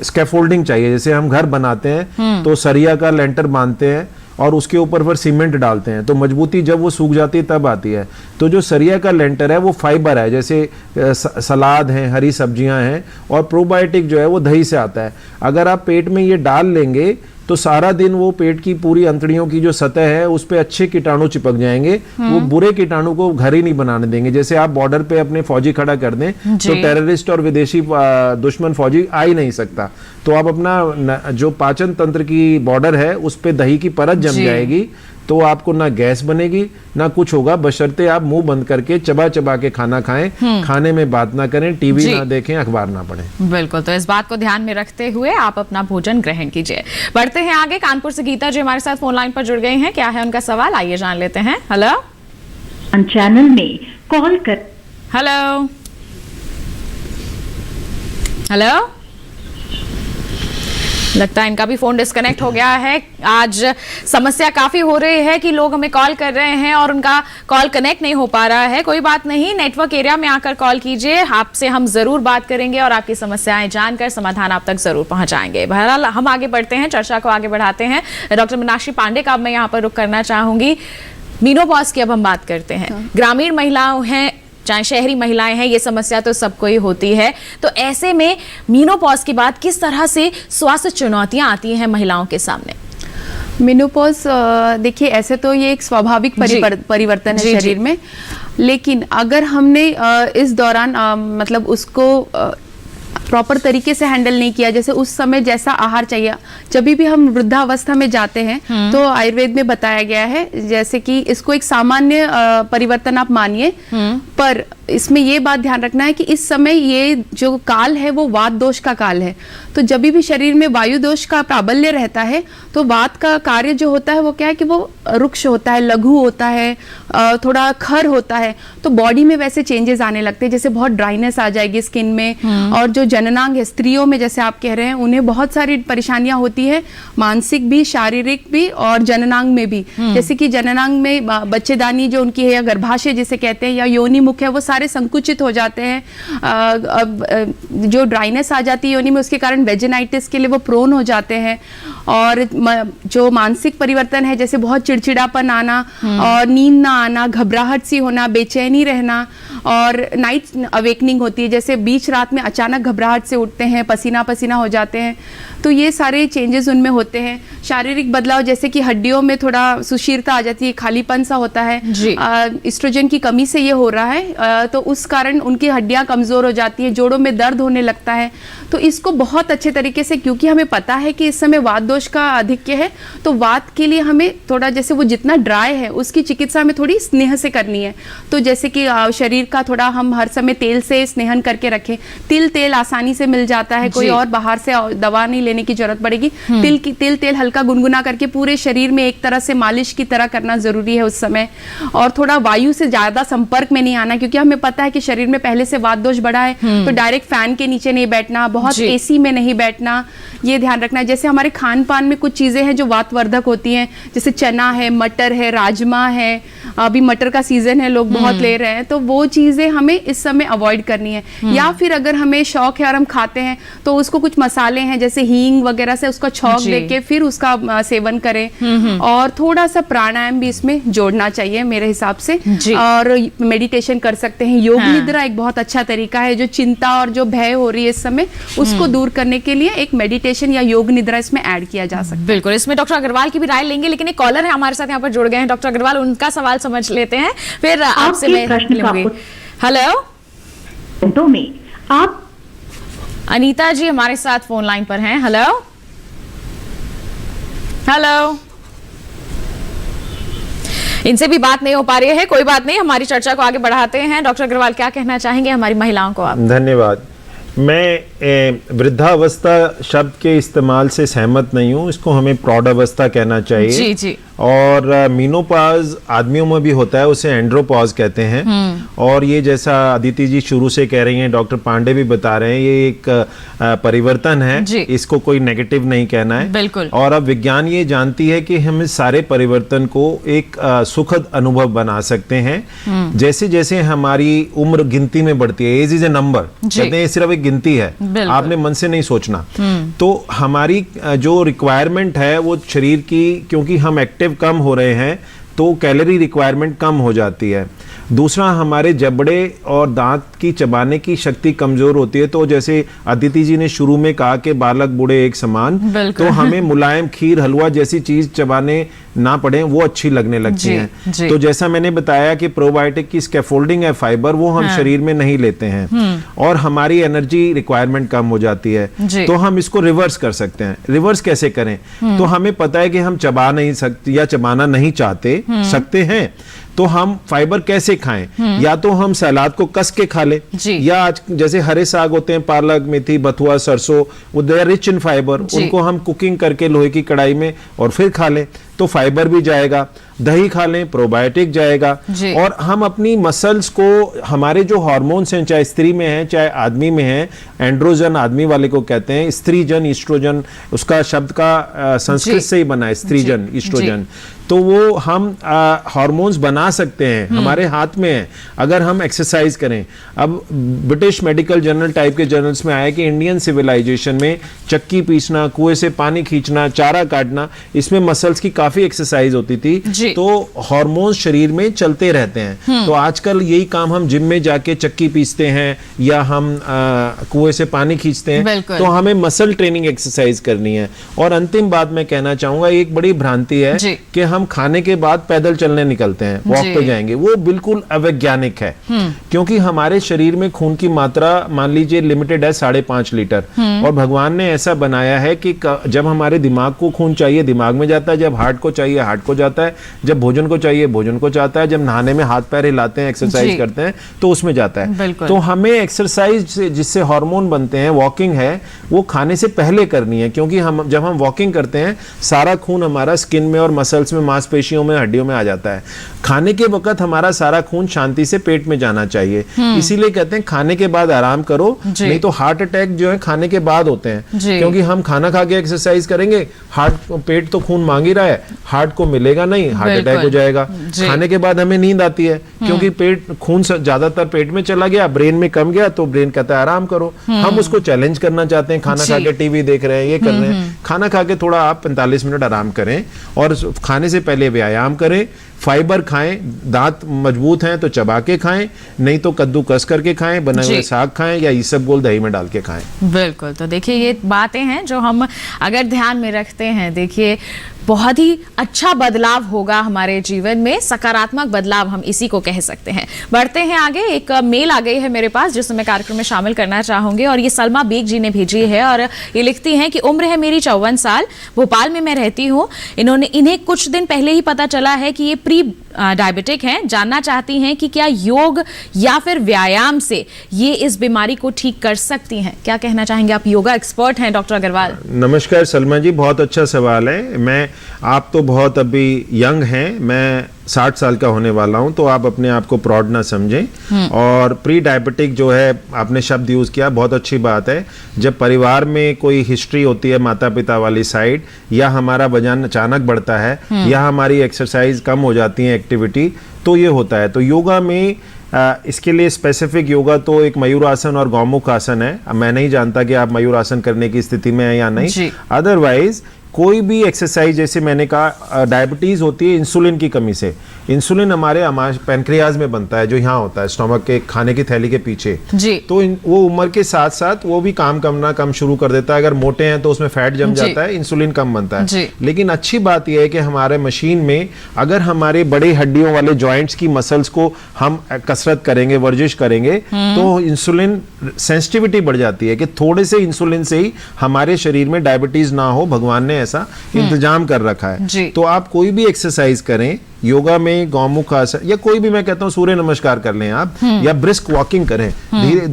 स्कैफोल्डिंग चाहिए। जैसे हम घर बनाते हैं तो सरिया का लेंटर बांधते हैं और उसके ऊपर फिर सीमेंट डालते हैं तो मजबूती जब वो सूख जाती है तब आती है। तो जो सरिया का लेंटर है वो फाइबर है, जैसे सलाद हैं, हरी सब्जियां हैं, और प्रोबायोटिक जो है वो दही से आता है। अगर आप पेट में ये डाल लेंगे तो सारा दिन वो पेट की पूरी अंतड़ियों की जो सतह है उस पे अच्छे कीटाणु चिपक जाएंगे, वो बुरे कीटाणु को घर ही नहीं बनाने देंगे। जैसे आप बॉर्डर पे अपने फौजी खड़ा कर दें तो टेररिस्ट और विदेशी दुश्मन फौजी आ ही नहीं सकता। तो आप अपना जो पाचन तंत्र की बॉर्डर है उस पे दही की परत जम जाएगी तो आपको ना गैस बनेगी ना कुछ होगा, बशर्ते आप मुंह बंद करके चबा चबा के खाना खाएं, खाने में बात ना करें, टीवी ना देखें, अखबार ना पढ़ें। बिल्कुल, तो इस बात को ध्यान में रखते हुए आप अपना भोजन ग्रहण कीजिए। बढ़ते हैं आगे। कानपुर से गीता जी हमारे साथ फोन लाइन पर जुड़ गई हैं। क्या है उनका सवाल, आइए जान लेते हैं। हेलो चैनल में कॉल कर। हेलो हेलो, लगता है इनका भी फोन डिस्कनेक्ट हो गया है। आज समस्या काफी हो रही है कि लोग हमें कॉल कर रहे हैं और उनका कॉल कनेक्ट नहीं हो पा रहा है। कोई बात नहीं, नेटवर्क एरिया में आकर कॉल कीजिए, आपसे हम जरूर बात करेंगे और आपकी समस्याएं जानकर समाधान आप तक जरूर पहुंचाएंगे। बहरहाल हम आगे बढ़ते हैं, चर्चा को आगे बढ़ाते हैं। डॉक्टर मीनाक्षी पांडे का अब मैं यहाँ पर रुख करना चाहूंगी। मेनोपॉज की अब हम बात करते हैं। ग्रामीण महिलाओं हैं चाहे शहरी महिलाएं हैं, ये समस्या तो सबको ही होती है। तो ऐसे में मेनोपॉज के बाद किस तरह से स्वास्थ्य चुनौतियां आती हैं महिलाओं के सामने? मेनोपॉज देखिए, ऐसे तो ये एक स्वाभाविक परिवर्तन है शरीर में, लेकिन अगर हमने इस दौरान मतलब उसको प्रॉपर तरीके से हैंडल नहीं किया, जैसे उस समय जैसा आहार चाहिए, जब भी हम वृद्धावस्था में जाते हैं तो आयुर्वेद में बताया गया है जैसे कि इसको एक सामान्य परिवर्तन आप मानिए, पर इसमें ये बात ध्यान रखना है कि इस समय ये जो काल है वो वात दोष का काल है। तो जब भी शरीर में वायु दोष का प्राबल्य रहता है तो वात का कार्य जो होता है वो क्या है कि वो रुक्ष होता है, लघु होता है, थोड़ा खर होता है। तो बॉडी में वैसे चेंजेस आने लगते हैं, जैसे बहुत ड्राइनेस आ जाएगी स्किन में। और जो जननांग है स्त्रियों में, जैसे आप कह रहे हैं, उन्हें बहुत सारी परेशानियां होती है, मानसिक भी, शारीरिक भी और जननांग में भी। जैसे कि जननांग में बच्चेदानी जो उनकी है या गर्भाशय जिसे कहते हैं या योनि मुख है, वो सारे संकुचित हो जाते हैं। जो ड्राइनेस आ जाती है योनि में, उसके कारण वेजिनाइटिस के लिए वो प्रोन हो जाते हैं। और जो मानसिक परिवर्तन है, जैसे बहुत चिड़चिड़ापन आना और नींद ना आना, घबराहट सी होना, बेचैनी रहना और नाइट अवेकनिंग होती है, जैसे बीच रात में अचानक घबराहट से उठते हैं, पसीना पसीना हो जाते हैं, तो ये सारे चेंजेस उनमें होते हैं। शारीरिक बदलाव, जैसे कि हड्डियों में थोड़ा सुशीरता आ जाती है, खालीपन सा होता है, एस्ट्रोजन की कमी से ये हो रहा है, तो उस कारण उनकी हड्डियां कमजोर हो जाती है, जोड़ों में दर्द होने लगता है। तो इसको बहुत अच्छे तरीके से, क्योंकि हमें पता है कि इस समय वात दोष का आधिक्य है, तो वात के लिए हमें थोड़ा, जैसे वो जितना ड्राई है उसकी चिकित्सा में थोड़ी स्नेह से करनी है। तो जैसे कि शरीर का थोड़ा हम हर समय तेल से स्नेहन करके रखें। तिल तेल आसानी से मिल जाता है, कोई और बाहर से दवा नहीं लेने की जरूरत पड़ेगी। तिल तेल हल्का गुनगुना करके पूरे शरीर में एक तरह से मालिश की तरह करना जरूरी है उस समय। और थोड़ा वायु से ज्यादा संपर्क में नहीं आना, क्योंकि हमें पता है कि शरीर में पहले से वात दोष बढ़ा है, तो डायरेक्ट फैन के नीचे नहीं बैठना, बहुत एसी में नहीं बैठना, ये ध्यान रखना है। जैसे हमारे खान पान में कुछ चीजें हैं जो वातवर्धक होती हैं, जैसे चना है, मटर है, राजमा है, अभी मटर का सीजन है, लोग बहुत ले रहे हैं, तो वो चीजें हमें इस समय अवॉइड करनी है। या फिर अगर हमें शौक है और हम खाते हैं तो उसको कुछ मसाले हैं जैसे हींग वगैरह से उसका छौंक देके फिर उसका सेवन करें। और थोड़ा सा प्राणायाम भी इसमें जोड़ना चाहिए मेरे हिसाब से, और मेडिटेशन कर सकते हैं। योग निद्रा एक बहुत अच्छा तरीका है, जो चिंता और जो भय हो रही है इस समय उसको दूर करने के लिए एक मेडिटेशन या योग निद्रा इसमें ऐड किया जा सकता है। बिल्कुल, इसमें डॉक्टर अग्रवाल की भी राय लेंगे, लेकिन एक कॉलर है हमारे साथ यहाँ पर जुड़ गए हैं। डॉक्टर अग्रवाल, उनका सवाल समझ लेते हैं, फिर आपसे मैं लूंगी। हेलो, तो में आप अनीता जी हमारे साथ फोन लाइन पर हैं। हेलो हेलो, इनसे भी बात नहीं हो पा रही है, कोई बात नहीं, हमारी चर्चा को आगे बढ़ाते हैं। डॉक्टर अग्रवाल, क्या कहना चाहेंगे हमारी महिलाओं को आप? धन्यवाद। मैं वृद्धावस्था शब्द के इस्तेमाल से सहमत नहीं हूँ, इसको हमें प्रौढ़ावस्था कहना चाहिए। जी जी। और मीनोपॉज आदमियों में भी होता है, उसे एंड्रोपॉज कहते हैं। और ये जैसा अदिति जी शुरू से कह रही हैं, डॉक्टर पांडे भी बता रहे हैं, ये एक परिवर्तन है, इसको कोई नेगेटिव नहीं कहना है। बिल्कुल। और अब विज्ञान ये जानती है कि हम इस सारे परिवर्तन को एक सुखद अनुभव बना सकते हैं। जैसे जैसे हमारी उम्र गिनती में बढ़ती है, एज इज ए नंबर, कहते हैं सिर्फ एक गिनती है, आपने मन से नहीं सोचना। तो हमारी जो रिक्वायरमेंट है वो शरीर की, क्योंकि हम एक्टिव कम हो रहे हैं तो कैलोरी रिक्वायरमेंट कम हो जाती है। दूसरा, हमारे जबड़े और दांत की चबाने की शक्ति कमजोर होती है। तो जैसे अदिति जी ने शुरू में कहा कि बालक बूढ़े एक समान, तो हमें मुलायम खीर हलवा जैसी चीज चबाने ना पड़े, वो अच्छी लगने लगती हैं। तो जैसा मैंने बताया कि प्रोबायोटिक की स्कैफोल्डिंग है फाइबर, वो हम शरीर में नहीं लेते हैं और हमारी एनर्जी रिक्वायरमेंट कम हो जाती है। तो हम इसको रिवर्स कर सकते हैं। रिवर्स कैसे करें? तो हमें पता है कि हम चबा नहीं सकते या चबाना नहीं चाहते सकते हैं, तो हम फाइबर कैसे खाएं? या तो हम सलाद को कस के खा लें, या आज जैसे हरे साग होते हैं, पालक, मेथी, बथुआ, सरसों, वो they are rich in fibre, उनको हम कुकिंग करके लोहे की कढ़ाई में और फिर खा लें, तो फाइबर भी जाएगा। दही खा लें, प्रोबायोटिक जाएगा। और हम अपनी मसल्स को, हमारे जो हार्मोन्स हैं, चाहे स्त्री में है चाहे आदमी में है, एंड्रोजन आदमी वाले को कहते हैं, स्त्रीजन, ईस्ट्रोजन, उसका शब्द का संस्कृत से ही बना है, स्त्रीजन, ईस्ट्रोजन। तो वो हम हार्मोन्स बना सकते हैं, हमारे हाथ में है अगर हम एक्सरसाइज करें। अब ब्रिटिश मेडिकल जर्नल टाइप के जर्नल्स में आया कि इंडियन सिविलाइजेशन में चक्की पीसना, कुएं से पानी खींचना, चारा काटना, इसमें मसल्स की काफी एक्सरसाइज होती थी। तो हार्मोन्स शरीर में चलते रहते हैं। तो आजकल यही काम हम जिम में जाके चक्की पीसते हैं या हम कुएं से पानी खींचते हैं, तो हमें मसल ट्रेनिंग एक्सरसाइज करनी है। और अंतिम बात मैं कहना चाहूंगा, एक बड़ी भ्रांति है कि हम खाने के बाद पैदल चलने निकलते हैं, वॉक पे जाएंगे, वो बिल्कुल अवैज्ञानिक है। क्योंकि हमारे शरीर में खून की मात्रा मान लीजिए लिमिटेड है 5.5 लीटर, और भगवान ने ऐसा बनाया है कि जब हमारे दिमाग को खून चाहिए दिमाग में जाता है, जब हार्ट को चाहिए हार्ट को जाता है, जब भोजन को चाहिए भोजन को जाता है, जब नहाने में हाथ पैर हिलाते हैं, एक्सरसाइज करते हैं, तो उसमें जाता है। तो हमें एक्सरसाइज जिससे हार्मोन बनते हैं, वॉकिंग है, वो खाने से पहले करनी है। क्योंकि जब हम वॉकिंग करते हैं, सारा खून हमारा स्किन में और मसल्स में, मांसपेशियों में, हड्डियों में आ जाता है। खाने के वक्त हमारा सारा खून शांति से पेट में जाना चाहिए। इसीलिए कहते हैं खाने के बाद आराम करो, नहीं तो हार्ट अटैक जो है खाने के बाद होते हैं। क्योंकि हम खाना खा के एक्सरसाइज करेंगे, पेट तो खून मांग ही रहा है, हार्ट को मिलेगा नहीं, हार्ट अटैक हो जाएगा। खाने के बाद हमें नींद आती है, क्योंकि खून ज्यादातर पेट में चला गया, ब्रेन में कम गया, तो ब्रेन कहता है आराम करो। हम उसको चैलेंज करना चाहते हैं, खाना खा के टीवी देख रहे हैं, ये कर रहे हैं। खाना खा के थोड़ा आप 45 मिनट आराम करें और खाने से पहले व्यायाम करें, फाइबर खाएं, दांत मजबूत हैं तो चबा के खाएं, नहीं तो कद्दूकस करके खाएं, बनाए हुए साग खाएं या इसबगोल दही में डाल के खाएं। बिल्कुल। तो देखिए, ये बातें हैं जो हम अगर ध्यान में रखते हैं, देखिए बहुत ही अच्छा बदलाव होगा हमारे जीवन में, सकारात्मक बदलाव हम इसी को कह सकते हैं। बढ़ते हैं आगे। एक मेल आ गई है मेरे पास जिसे मैं कार्यक्रम में शामिल करना चाहूंगी, और ये सलमा बेग जी ने भेजी है, और ये लिखती हैं कि उम्र है मेरी 54 साल, भोपाल में मैं रहती हूँ। इन्हें कुछ दिन पहले ही पता चला है कि ये प्री डायबिटिक हैं। जानना चाहती हैं कि क्या योग या फिर व्यायाम से ये इस बीमारी को ठीक कर सकती हैं? क्या कहना चाहेंगे? आप योगा एक्सपर्ट हैं डॉक्टर अग्रवाल। नमस्कार सलमा जी, बहुत अच्छा सवाल है। आप तो बहुत अभी यंग हैं, मैं 60 साल का होने वाला हूं, तो आप अपने आप को प्राउड ना समझें। और प्री डायबिटिक जो है आपने शब्द यूज किया, बहुत अच्छी बात है। जब परिवार में कोई हिस्ट्री होती है माता पिता वाली साइड, या हमारा वजन अचानक बढ़ता है, या हमारी एक्सरसाइज कम हो जाती है, एक्टिविटी, तो ये होता है। तो योगा में इसके लिए स्पेसिफिक योगा तो एक मयूरासन और गौमुख आसन है। मैं नहीं जानता कि आप मयूरासन करने की स्थिति में है या नहीं। अदरवाइज कोई भी एक्सरसाइज, जैसे मैंने कहा डायबिटीज होती है इंसुलिन की कमी से। इंसुलिन हमारे पैनक्रियाज में बनता है, जो यहाँ होता है स्टोमक के खाने की थैली के पीछे। तो वो उम्र के साथ साथ वो भी काम करना कम शुरू कर देता है। अगर मोटे हैं तो उसमें फैट जम जाता है, इंसुलिन कम बनता है। लेकिन अच्छी बात यह है कि हमारे मशीन में अगर हमारे बड़े हड्डियों वाले जॉइंट्स की मसल्स को हम कसरत करेंगे, वर्जिश करेंगे, तो इंसुलिन सेंसिटिविटी बढ़ जाती है कि थोड़े से इंसुलिन से ही हमारे शरीर में डायबिटीज ना हो। भगवान ने ऐसा इंतजाम कर रखा है। तो आप कोई भी एक्सरसाइज करें, योगा में गौमुख आसन या कोई भी, मैं कहता हूँ सूर्य नमस्कार कर लें आप, या ब्रिस्क वॉकिंग करें।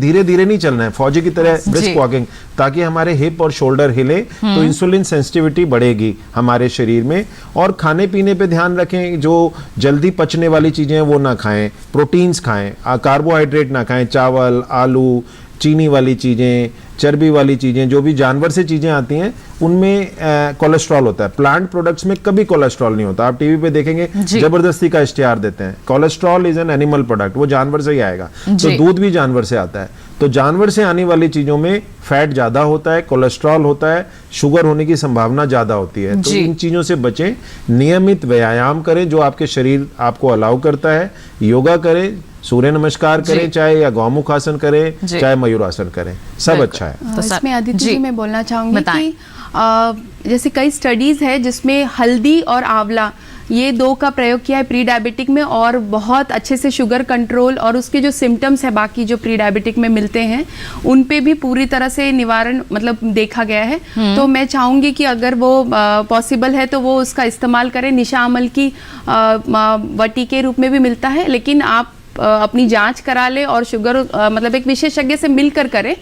धीरे धीरे नहीं चलना है, फौजी की तरह ब्रिस्क वॉकिंग, ताकि हमारे हिप और शोल्डर हिले, तो इंसुलिन सेंसिटिविटी बढ़ेगी हमारे शरीर में। और खाने पीने पे ध्यान रखें, जो जल्दी पचने वाली चीजें हैं वो ना खाएं, प्रोटीन्स खाएं, कार्बोहाइड्रेट ना खाएं, चावल, आलू, चीनी वाली चीजें, चर्बी वाली चीजें, जो भी जानवर से चीजें आती हैं, उनमें कोलेस्ट्रॉल होता है। प्लांट प्रोडक्ट्स में कभी कोलेस्ट्रॉल नहीं होता। आप टीवी पे देखेंगे जबरदस्ती का इश्तिहार देते हैं, cholesterol is an animal product, वो जानवर से ही आएगा। तो दूध भी जानवर से आता है। तो जानवर से आने वाली चीजों में फैट ज्यादा होता है, कोलेस्ट्रॉल होता है, शुगर होने की संभावना ज्यादा होती है। तो इन चीजों से बचें, नियमित व्यायाम करें जो आपके शरीर आपको अलाउ करता है, योगा करें, सूर्य नमस्कार करें, चाहे या गौमुख आसन करें, चाहे मयूरासन करें, सब अच्छा है। तो इसमें आदित्य जी मैं बोलना चाहूंगी कि जैसे कई स्टडीज है जिसमें हल्दी और आंवला ये दो का प्रयोग किया है प्री डायबिटिक में, और बहुत अच्छे से शुगर कंट्रोल और उसके जो सिम्टम्स है बाकी जो प्री डायबिटिक में मिलते हैं उन पे भी पूरी तरह से निवारण मतलब देखा गया है। तो मैं चाहूंगी कि अगर वो पॉसिबल है तो वो उसका इस्तेमाल करें। निशा अमल की वटी के रूप में भी मिलता है, लेकिन आप अपनी जांच करा ले और शुगर मतलब एक विशेषज्ञ से मिलकर करें।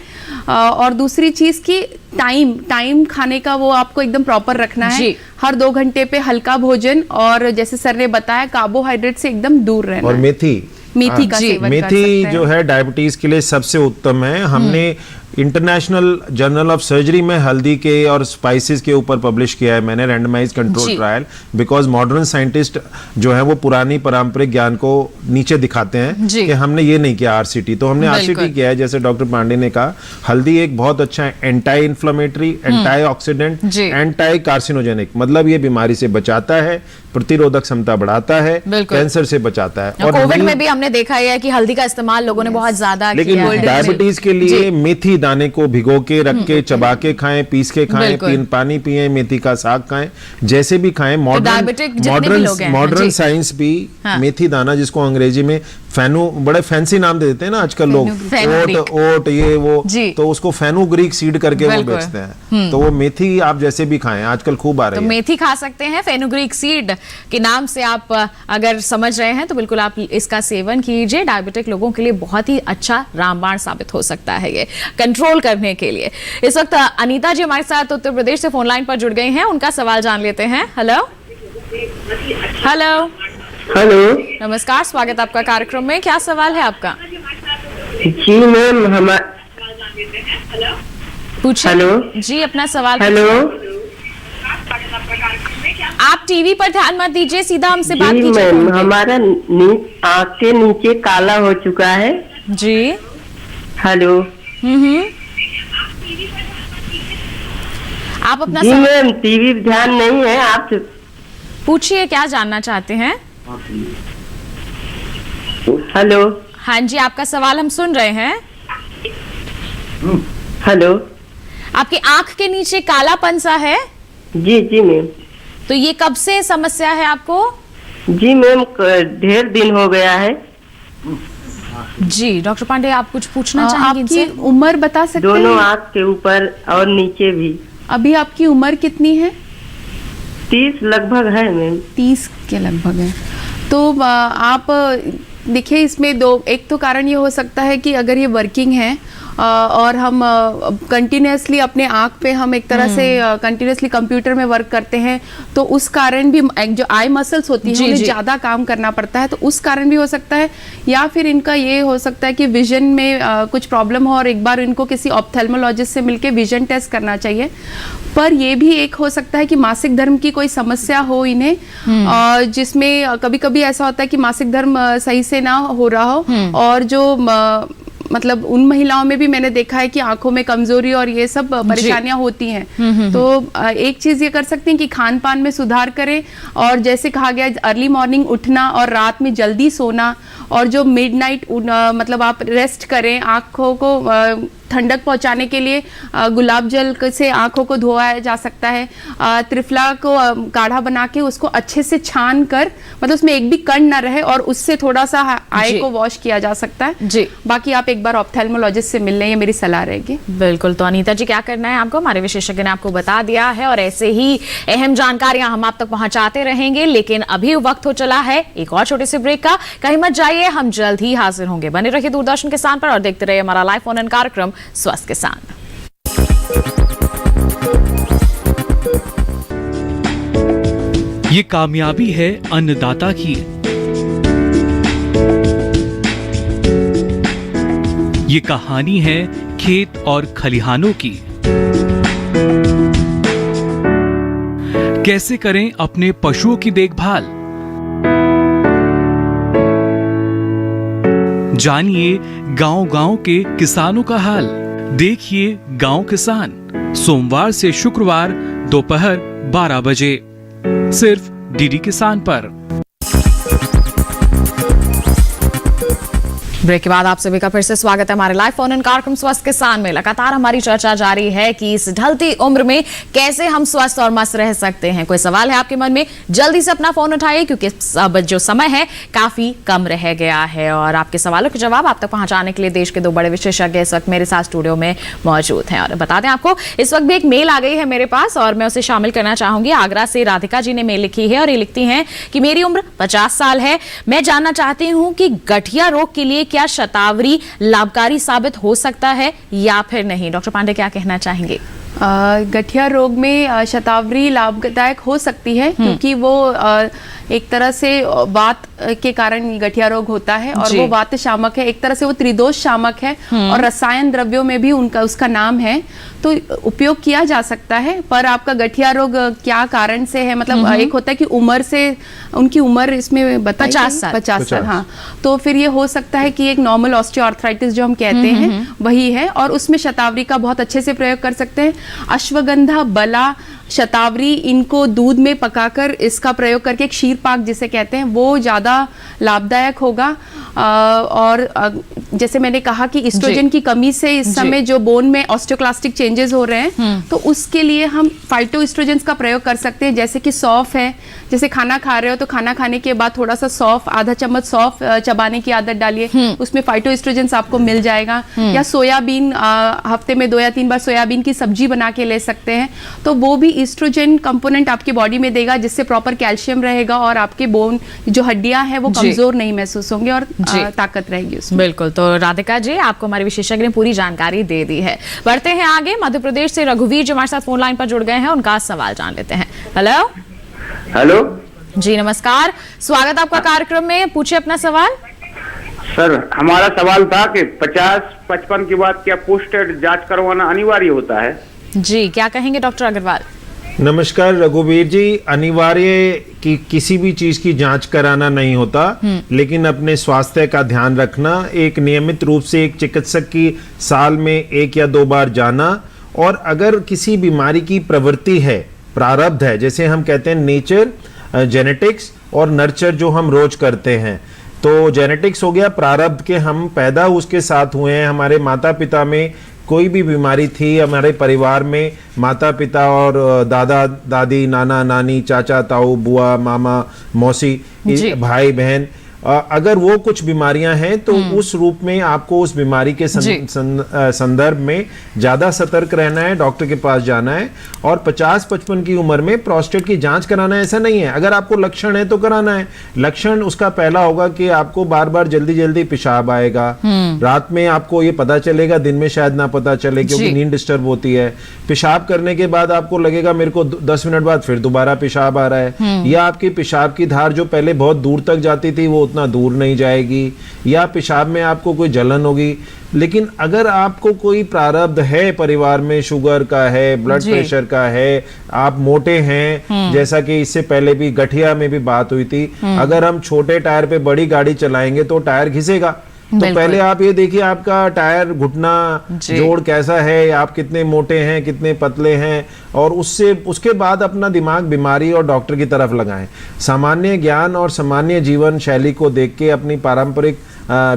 और दूसरी चीज की टाइम खाने का वो आपको एकदम प्रॉपर रखना है। हर 2 घंटे पे हल्का भोजन, और जैसे सर ने बताया कार्बोहाइड्रेट से एकदम दूर रहना। और मेथी का सेवन कर सकते मेथी हैं। जो है डायबिटीज के लिए सबसे उत्तम है। हमने इंटरनेशनल जर्नल ऑफ सर्जरी में हल्दी के और स्पाइसेस के ऊपर पब्लिश किया है मैंने, randomised control trial, because modern scientist जो है वो पुरानी पारंपरिक ज्ञान को नीचे दिखाते हैं कि हमने ये नहीं किया आरसीटी, तो हमने आरसीटी किया है। जैसे डॉक्टर पांडे ने कहा, हल्दी एक बहुत अच्छा anti inflammatory, anti oxidant, anti carcinogenic, मतलब ये बीमारी से बचाता है, प्रतिरोधक क्षमता बढ़ाता है, कैंसर से बचाता है। और कोविड में भी हमने देखा है कि हल्दी का इस्तेमाल लोगों ने बहुत ज्यादा किया। लेकिन डायबिटीज के लिए मेथी दाने को भिगो के रख के चबा के खाएं, पीस के खाएं, पानी पिएं, मेथी का साग खाएं, जैसे भी खाएं। मॉडर्न साइंस भी मेथी दाना, जिसको अंग्रेजी में फेनु, बड़े फैंसी नाम दे देते हैं ना आजकल लोग, ओट ये वो, तो उसको फेनुग्रीक सीड करके वो बेचते हैं। तो वो मेथी आप जैसे भी खाएं, आजकल खूब आ रही है। तो मेथी खा सकते हैं, फेनुग्रीक सीड के नाम से आप अगर समझ रहे हैं तो बिल्कुल आप इसका सेवन कीजिए। डायबिटिक लोगों के लिए बहुत ही अच्छा रामबाण साबित हो सकता है ये कंट्रोल करने के लिए। इस वक्त अनीता जी हमारे साथ उत्तर प्रदेश से फोन लाइन पर जुड़ गई हैं, उनका सवाल जान लेते हैं। हेलो हेलो हेलो, नमस्कार, स्वागत आपका कार्यक्रम में। क्या सवाल है आपका? जी मैम, पूछिए। हेलो जी, अपना सवाल। हेलो, आप टीवी पर ध्यान मत दीजिए, सीधा हमसे बात जी कीजिए। मैम, हमारा आँख के नीचे काला हो चुका है। जी, हेलो। आप अपना जी मैम, टीवी ध्यान नहीं है, आप पूछिए, क्या जानना चाहते हैं? हेलो। हाँ जी, आपका सवाल हम सुन रहे हैं। हेलो। आपकी आंख के नीचे कालापन सा है? जी जी मैम। तो ये कब से समस्या है आपको? जी मैम, ढेर दिन हो गया है। जी, डॉक्टर पांडे आप कुछ पूछना चाहेंगे इनसे? आपकी उम्र बता सकते हैं? दोनों आंख के ऊपर और नीचे भी। अभी आपकी उम्र कितनी है? 30 लगभग है मैम। 30 के लगभग है। तो आप देखिए, इसमें एक तो कारण ये हो सकता है कि अगर ये वर्किंग है और हम कंटिन्यूसली अपने आँख पे हम एक तरह से कंटिन्यूसली कंप्यूटर में वर्क करते हैं, तो उस कारण भी जो आई मसल्स होती हैं उन्हें ज़्यादा काम करना पड़ता है, तो उस कारण भी हो सकता है। या फिर इनका ये हो सकता है कि विजन में कुछ प्रॉब्लम हो और एक बार इनको किसी ऑप्थेल्मोलॉजिस्ट से मिलके विजन टेस्ट करना चाहिए। पर ये भी एक हो सकता है कि मासिक धर्म की कोई समस्या हो इन्हें, जिसमें कभी कभी ऐसा होता है कि मासिक धर्म सही से ना हो रहा हो, और जो मतलब उन महिलाओं में भी मैंने देखा है कि आंखों में कमजोरी और ये सब परेशानियां होती हैं। तो एक चीज ये कर सकते हैं कि खान पान में सुधार करें, और जैसे कहा गया अर्ली मॉर्निंग उठना और रात में जल्दी सोना, और जो मिडनाइट मतलब आप रेस्ट करें। आंखों को ठंडक पहुंचाने के लिए गुलाब जल से आंखों को धोया जा सकता है। त्रिफला को काढ़ा बना के उसको अच्छे से छान कर, मतलब उसमें एक भी कण ना रहे, और उससे थोड़ा सा आई को वॉश किया जा सकता है। जी, बाकी आप एक बार ऑप्थेल्मोलॉजिस्ट से मिल लें, ये मेरी सलाह रहेगी। बिल्कुल। तो अनीता जी, क्या करना है आपको? हमारे विशेषज्ञ ने आपको बता दिया है, और ऐसे ही अहम जानकारियां हम आप तक पहुंचाते रहेंगे। लेकिन अभी वक्त हो चला है एक और छोटे से ब्रेक का। कहीं मत जाइए, हम जल्द ही हाजिर होंगे। बने रहिए दूरदर्शन किसान पर और देखते रहिए हमारा लाइव फोन इन कार्यक्रम स्वस्थ किसान। ये कामयाबी है अन्नदाता की, ये कहानी है खेत और खलिहानों की। कैसे करें अपने पशुओं की देखभाल, जानिए गांव-गांव के किसानों का हाल। देखिए गांव किसान, सोमवार से शुक्रवार दोपहर 12 बजे सिर्फ डीडी किसान पर। ब्रेक के बाद आप सभी का फिर से स्वागत है हमारे लाइव फोन इन कार्यक्रम स्वस्थ किसान में। लगातार हमारी चर्चा जारी है कि इस ढलती उम्र में कैसे हम स्वस्थ और मस्त रह सकते हैं। कोई सवाल है आपके मन में, जल्दी से अपना फोन उठाइए क्योंकि अब जो समय है काफी कम रह गया है और आपके सवालों के जवाब आप तक पहुंचाने के लिए देश के दो बड़े विशेषज्ञ इस वक्त मेरे साथ स्टूडियो में मौजूद हैं। और बता दें आपको, इस वक्त भी एक मेल आ गई है मेरे पास और मैं उसे शामिल करना चाहूंगी। आगरा से राधिका जी ने मेल लिखी है और ये लिखती हैं कि मेरी उम्र 50 साल है। मैं जानना चाहती हूँ कि गठिया रोग के लिए क्या शतावरी लाभकारी साबित हो सकता है या फिर नहीं। डॉक्टर पांडे क्या कहना चाहेंगे? गठिया रोग में शतावरी लाभदायक हो सकती है क्योंकि वो एक तरह से वात के कारण गठिया रोग होता है और वो वात शामक है, एक तरह से वो त्रिदोष शामक है और रसायन द्रव्यों में भी उसका नाम है, तो उपयोग किया जा सकता है। पर आपका गठिया रोग क्या कारण से है, मतलब एक होता है कि उम्र से, उनकी उम्र इसमें बताई 50 साल, हाँ, तो फिर ये हो सकता है कि एक नॉर्मल ऑस्टियोआर्थराइटिस जो हम कहते हैं वही है और उसमें शतावरी का बहुत अच्छे से प्रयोग कर सकते हैं। अश्वगंधा, बला, शतावरी, इनको दूध में पकाकर इसका प्रयोग करके एक क्षीर पाक जिसे कहते हैं वो ज़्यादा लाभदायक होगा। और जैसे मैंने कहा कि एस्ट्रोजन की कमी से इस समय जो बोन में ऑस्टियोक्लास्टिक चेंजेस हो रहे हैं, तो उसके लिए हम फाइटोएस्ट्रोजेंस का प्रयोग कर सकते हैं। जैसे कि सौंफ है, जैसे खाना खा रहे हो तो खाना खाने के बाद थोड़ा सा सौंफ, आधा चम्मच सौंफ चबाने की आदत डालिए, उसमें फाइटोएस्ट्रोजेंस आपको मिल जाएगा। या सोयाबीन, हफ्ते में 2 या 3 बार सोयाबीन की सब्जी बना के ले सकते हैं, तो वो भी एस्ट्रोजन कंपोनेंट आपकी बॉडी में देगा जिससे प्रॉपर कैल्शियम रहेगा और आपके बोन जो हड्डियां हैं वो कमजोर नहीं महसूस होंगे और ताकत रहेगी उसमें। बिल्कुल, तो राधिका जी आपको हमारे विशेषज्ञ ने पूरी जानकारी दे दी है। बढ़ते हैं आगे। मध्य प्रदेश से रघुवीर जो हमारे साथ फोन लाइन पर जुड़ गए हैं, उनका सवाल जान लेते हैं। हेलो हेलो जी, नमस्कार, स्वागत आपका कार्यक्रम में। पूछिए अपना सवाल। सर, हमारा सवाल था कि 50-55 के बाद क्या पोस्टेड जांच करवाना अनिवार्य होता है? जी, क्या कहेंगे डॉक्टर अग्रवाल? नमस्कार रघुवीर जी, अनिवार्य कि किसी भी चीज की जांच कराना नहीं होता, लेकिन अपने स्वास्थ्य का ध्यान रखना, एक नियमित रूप से एक चिकित्सक की साल में 1 या 2 बार जाना, और अगर किसी बीमारी की प्रवृत्ति है, प्रारब्ध है, जैसे हम कहते हैं नेचर, जेनेटिक्स और नर्चर जो हम रोज करते हैं, तो जेनेटिक्स हो गया प्रारब्ध के, हम पैदा उसके साथ हुए हैं, हमारे माता पिता में कोई भी बीमारी थी, हमारे परिवार में माता पिता और दादा दादी, नाना नानी, चाचा ताऊ, बुआ, मामा, मौसी, भाई बहन, अगर वो कुछ बीमारियां हैं तो उस रूप में आपको उस बीमारी के संदर्भ में ज्यादा सतर्क रहना है, डॉक्टर के पास जाना है। और 50-55 की उम्र में प्रोस्टेट की जांच कराना है ऐसा नहीं है, अगर आपको लक्षण है तो कराना है। लक्षण उसका पहला होगा कि आपको बार बार जल्दी जल्दी पेशाब आएगा, रात में आपको ये पता चलेगा, दिन में शायद ना पता चले क्योंकि नींद डिस्टर्ब होती है। पेशाब करने के बाद आपको लगेगा मेरे को 10 मिनट बाद फिर दोबारा पेशाब आ रहा है, या आपकी पेशाब की धार जो पहले बहुत दूर तक जाती थी वो उतना दूर नहीं जाएगी, या पेशाब में आपको कोई जलन होगी। लेकिन अगर आपको कोई प्रारब्ध है, परिवार में शुगर का है, ब्लड प्रेशर का है, आप मोटे हैं, जैसा कि इससे पहले भी गठिया में भी बात हुई थी, अगर हम छोटे टायर पे बड़ी गाड़ी चलाएंगे तो टायर घिसेगा। तो पहले आप ये देखिए आपका टायर, घुटना जोड़ कैसा है, आप कितने मोटे हैं, कितने पतले हैं, और उसके बाद अपना दिमाग बीमारी और डॉक्टर की तरफ लगाएं। सामान्य ज्ञान और सामान्य जीवन शैली को देख के अपनी पारंपरिक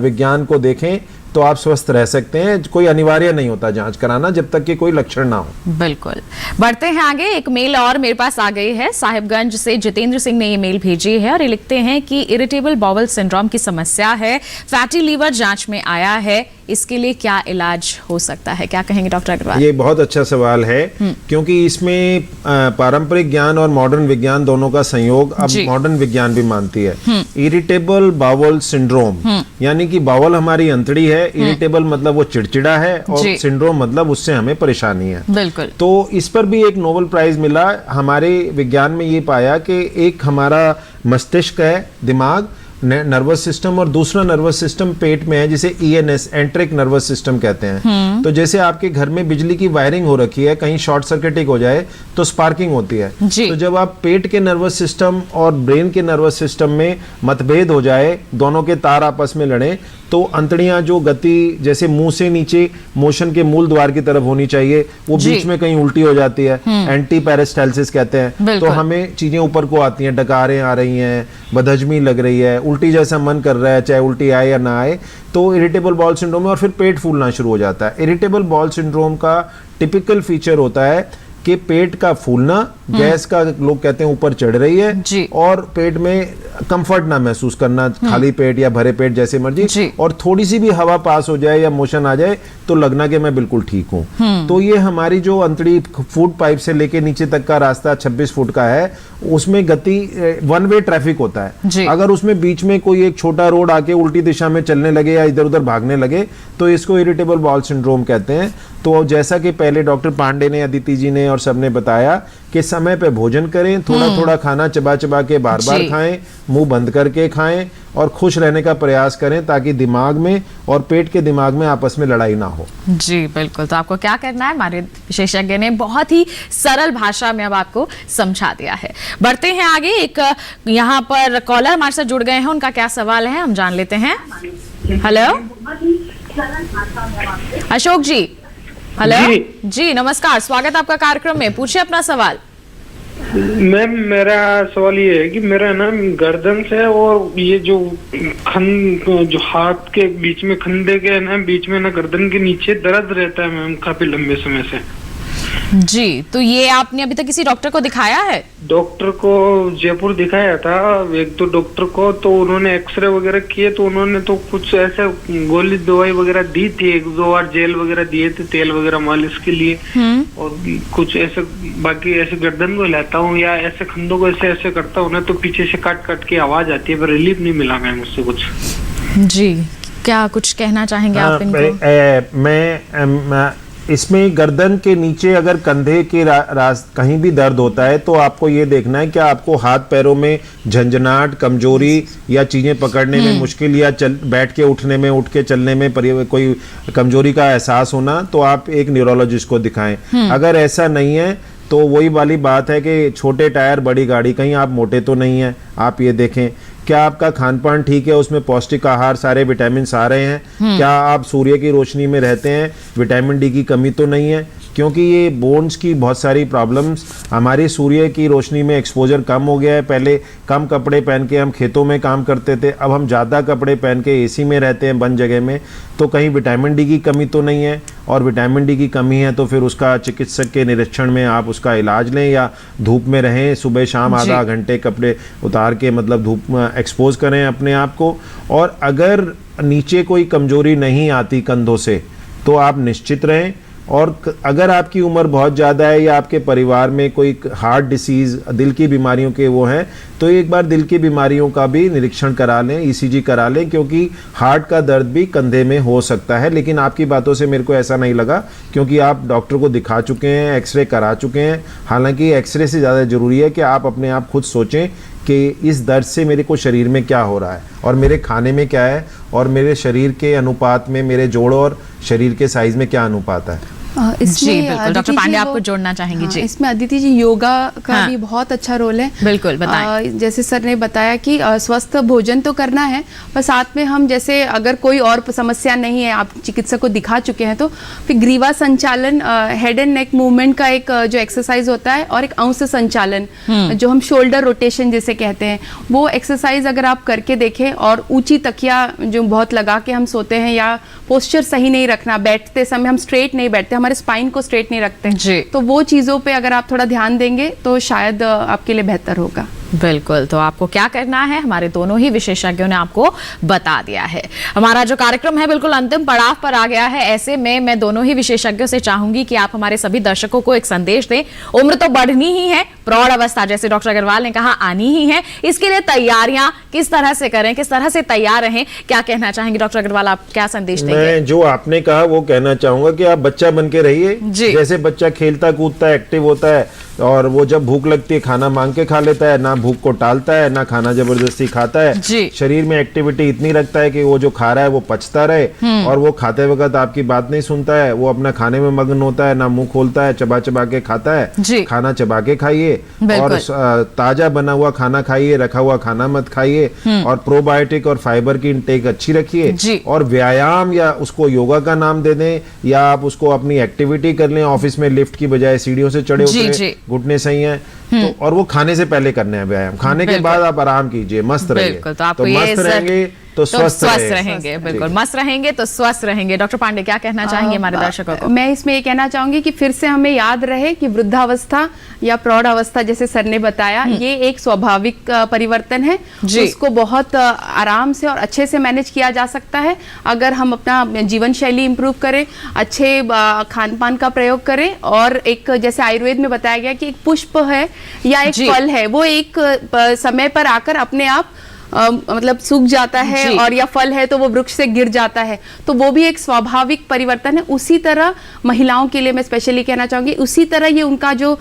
विज्ञान को देखें तो आप स्वस्थ रह सकते हैं। कोई अनिवार्य नहीं होता जांच कराना जब तक कि कोई लक्षण ना हो। बिल्कुल, बढ़ते हैं आगे। एक मेल और मेरे पास आ गई है, साहिबगंज से जितेंद्र सिंह ने ये मेल भेजी है और ये लिखते हैं कि इरिटेबल बाउल सिंड्रोम की समस्या है, फैटी लीवर जांच में आया है, इसके लिए क्या इलाज हो सकता है? क्या कहेंगे डॉक्टर अग्रवाल? ये बहुत अच्छा सवाल है क्योंकि इसमें पारंपरिक ज्ञान और मॉडर्न विज्ञान दोनों का संयोग अब मॉडर्न विज्ञान भी मानती है। इरिटेबल बाउल सिंड्रोम यानी कि बाउल हमारी अंतड़ी है, इरिटेबल मतलब वो चिड़चिड़ा है, और सिंड्रोम मतलब उससे हमें परेशानी है। बिल्कुल। तो इस पर भी एक नोबेल प्राइज मिला। हमारे विज्ञान में ये पाया कि एक हमारा मस्तिष्क है, दिमाग, नर्वस सिस्टम और दूसरा नर्वस सिस्टम पेट में है, जिसे ENS एंट्रिक नर्वस सिस्टम कहते हैं। तो जैसे आपके घर में बिजली की वायरिंग हो रखी है, कहीं शॉर्ट सर्किटिंग हो जाए तो स्पार्किंग होती है। तो जब आप पेट के नर्वस सिस्टम और ब्रेन के नर्वस सिस्टम में मतभेद हो जाए, दोनों के तार आपस में लड़े, तो अंतड़ियां जो गति जैसे मुंह से नीचे मोशन के मूल द्वार की तरफ होनी चाहिए, वो बीच में कहीं उल्टी हो जाती है, एंटी पेरिस्टाल्सिस कहते हैं। तो हमें चीजें ऊपर को आती हैं, डकारें आ रही हैं, बदहजमी लग रही है, उल्टी जैसा मन कर रहा है, चाहे उल्टी आए या ना आए, तो इरिटेबल बाउल सिंड्रोम है। और फिर पेट फूलना शुरू हो जाता है। इरिटेबल बाउल सिंड्रोम का टिपिकल फीचर होता है कि पेट का फूलना, गैस का लोग कहते हैं ऊपर चढ़ रही है, और पेट में कंफर्ट ना महसूस करना, खाली पेट या भरे पेट जैसे मर्जी, और थोड़ी सी भी हवा पास हो जाए या मोशन आ जाए तो लगना कि मैं बिल्कुल ठीक हूँ। तो ये हमारी जो अंतड़ी फूड पाइप से लेके नीचे तक का रास्ता 26 फुट का है, उसमें गति वन वे ट्रैफिक होता है। अगर उसमें बीच में कोई एक छोटा रोड आके उल्टी दिशा में चलने लगे या इधर उधर भागने लगे तो इसको इरिटेबल बाउल सिंड्रोम कहते हैं। तो जैसा कि पहले डॉक्टर पांडे ने, अदिति जी ने और सबने बताया कि समय पे भोजन करें, थोड़ा थोड़ा खाना चबा चबा के बार बार खाएं, मुंह बंद करके खाएं, और खुश रहने का प्रयास करें ताकि दिमाग में और पेट के दिमाग में आपस में लड़ाई ना हो। जी बिल्कुल। तो आपको क्या करना है, हमारे विशेषज्ञ ने बहुत ही सरल भाषा में अब आपको समझा दिया है। बढ़ते हैं आगे। एक यहाँ पर कॉलर हमारे साथ जुड़ गए हैं, उनका क्या सवाल है हम जान लेते हैं। हेलो अशोक जी। हेलो जी नमस्कार, स्वागत आपका कार्यक्रम में, पूछिए अपना सवाल। मैम मेरा सवाल ये है कि मेरा ना गर्दन से और ये जो जो हाथ के बीच में खंडे के ना बीच में ना गर्दन के नीचे दर्द रहता है मैम काफी लंबे समय से। जी, तो ये आपने अभी तक किसी डॉक्टर को दिखाया है? डॉक्टर को जयपुर दिखाया था, एक तो डॉक्टर को, तो उन्होंने एक्सरे वगैरह किए, तो उन्होंने तो कुछ ऐसे गोली दवाई वगैरह दी थी, 1-2 बार जेल वगैरह दिए थे, तेल वगैरह मालिश के लिए, और कुछ ऐसे बाकी ऐसे गर्दन को हिलाता हूँ या ऐसे खंडों को ऐसे ऐसे करता हूँ ना, तो पीछे से काट काट के आवाज आती है, पर रिलीफ नहीं मिला मैम उससे कुछ। जी, क्या कुछ कहना चाहेंगे आप इनको? मैं इसमें गर्दन के नीचे अगर कंधे के कहीं भी दर्द होता है तो आपको ये देखना है कि आपको हाथ पैरों में झंझनाहट, कमजोरी या चीजें पकड़ने में मुश्किल या बैठ के उठने में, उठ के चलने में कोई कमजोरी का एहसास होना, तो आप एक न्यूरोलॉजिस्ट को दिखाएं। अगर ऐसा नहीं है तो वही वाली बात है कि छोटे टायर बड़ी गाड़ी, कहीं आप मोटे तो नहीं हैं, आप ये देखें क्या आपका खान पान ठीक है, उसमें पौष्टिक आहार सारे विटामिन आ रहे हैं, क्या आप सूर्य की रोशनी में रहते हैं, विटामिन डी की कमी तो नहीं है, क्योंकि ये बोन्स की बहुत सारी प्रॉब्लम्स हमारी सूर्य की रोशनी में एक्सपोजर कम हो गया है। पहले कम कपड़े पहन के हम खेतों में काम करते थे, अब हम ज़्यादा कपड़े पहन के एसी में रहते हैं बंद जगह में, तो कहीं विटामिन डी की कमी तो नहीं है, और विटामिन डी की कमी है तो फिर उसका चिकित्सक के निरीक्षण में आप उसका इलाज लें, या धूप में रहें, सुबह शाम आधा घंटे कपड़े उतार के मतलब धूप में एक्सपोज करें अपने आप को। और अगर नीचे कोई कमजोरी नहीं आती कंधों से तो आप निश्चित रहें, और अगर आपकी उम्र बहुत ज़्यादा है या आपके परिवार में कोई हार्ट डिसीज़, दिल की बीमारियों के वो हैं, तो एक बार दिल की बीमारियों का भी निरीक्षण करा लें, ईसीजी करा लें, क्योंकि हार्ट का दर्द भी कंधे में हो सकता है। लेकिन आपकी बातों से मेरे को ऐसा नहीं लगा, क्योंकि आप डॉक्टर को दिखा चुके हैं, एक्सरे करा चुके हैं। हालांकि एक्सरे से ज़्यादा ज़रूरी है कि आप अपने आप खुद सोचें कि इस दर्द से मेरे को शरीर में क्या हो रहा है, और मेरे खाने में क्या है, और मेरे शरीर के अनुपात में मेरे जोड़ों और शरीर के साइज में क्या अनुपात है। इसमें डॉक्टर पांडे आपको जोड़ना चाहेंगी? जी, इसमें अदिति जी योगा का भी बहुत अच्छा रोल है। बिल्कुल बताएं। जैसे सर ने बताया कि स्वस्थ भोजन तो करना है, पर साथ में हम जैसे अगर कोई और समस्या नहीं है, आप चिकित्सक को दिखा चुके हैं, तो फिर ग्रीवा संचालन, हेड एंड नेक मूवमेंट का एक जो एक्सरसाइज होता है, और एक अंश संचालन जो हम शोल्डर रोटेशन जिसे कहते हैं, वो एक्सरसाइज अगर आप करके देखें, और ऊंची तकिया जो बहुत लगा के हम सोते हैं, या पोस्चर सही नहीं रखना, बैठते समय हम स्ट्रेट नहीं बैठते, हमारे स्पाइन को स्ट्रेट नहीं रखते, तो वो चीजों पे अगर आप थोड़ा ध्यान देंगे तो शायद आपके लिए बेहतर होगा। बिल्कुल। तो आपको क्या करना है, हमारे दोनों ही विशेषज्ञों ने आपको बता दिया है। हमारा जो कार्यक्रम है बिल्कुल अंतिम पड़ाव पर आ गया है। ऐसे में मैं दोनों ही विशेषज्ञों से चाहूंगी कि आप हमारे सभी दर्शकों को एक संदेश दें। उम्र तो बढ़नी ही है, प्रौढ़ अवस्था जैसे डॉक्टर अग्रवाल ने कहा आनी ही है, इसके लिए तैयारियां किस तरह से करें, किस तरह से तैयार रहें, क्या कहना चाहेंगे डॉक्टर अग्रवाल, आप क्या संदेश देंगे? मैं जो आपने कहा वो कहना चाहूंगा कि आप बच्चा बन के रहिए, जैसे बच्चा खेलता कूदता है, एक्टिव होता है, और वो जब भूख लगती है खाना मांग के खा लेता है, ना भूख को टालता है ना खाना जबरदस्ती खाता है। शरीर में एक्टिविटी इतनी रखता है कि वो जो खा रहा है वो पचता रहे, और वो खाते वक्त आपकी बात नहीं सुनता है, वो अपना खाने में मगन होता है, ना मुंह खोलता है, चबा चबा के खाता है। खाना चबा के खाइए और ताजा बना हुआ खाना खाइए, रखा हुआ खाना मत खाइए, और प्रोबायोटिक और फाइबर की इंटेक अच्छी रखिए, और व्यायाम या उसको योगा का नाम दे दें, या आप उसको अपनी एक्टिविटी कर लें। ऑफिस में लिफ्ट की बजाय सीढ़ियों से चढ़े उतरे, घुटने सही हैं तो, और वो खाने से पहले करने हैं व्यायाम। खाने के बाद आप आराम कीजिए, मस्त रहिए, तो मस्त रहेंगे तो स्वस्थ रहेंगे। बिल्कुल मस्त रहेंगे तो स्वस्थ रहेंगे। डॉक्टर पांडे क्या कहना चाहेंगे हमारे दर्शकों को? मैं इसमें ये कहना चाहूंगी कि फिर से हमें याद रहे कि वृद्धावस्था या प्रौढ़ अवस्था जैसे सर ने बताया, ये एक स्वाभाविक परिवर्तन है, उसको बहुत आराम से और अच्छे से मैनेज किया जा सकता है अगर हम अपना जीवन शैली इंप्रूव करें, अच्छे खान पान का प्रयोग करें, और एक जैसे आयुर्वेद में बताया गया कि एक पुष्प है या एक फल है, वो एक समय पर आकर अपने आप मतलब सूख जाता है, और या फल है तो वो वृक्ष से गिर जाता है, तो वो भी एक स्वाभाविक परिवर्तन है। उसी तरह महिलाओं के लिए मैं स्पेशली कहना चाहूंगी, उसी तरह ये उनका जो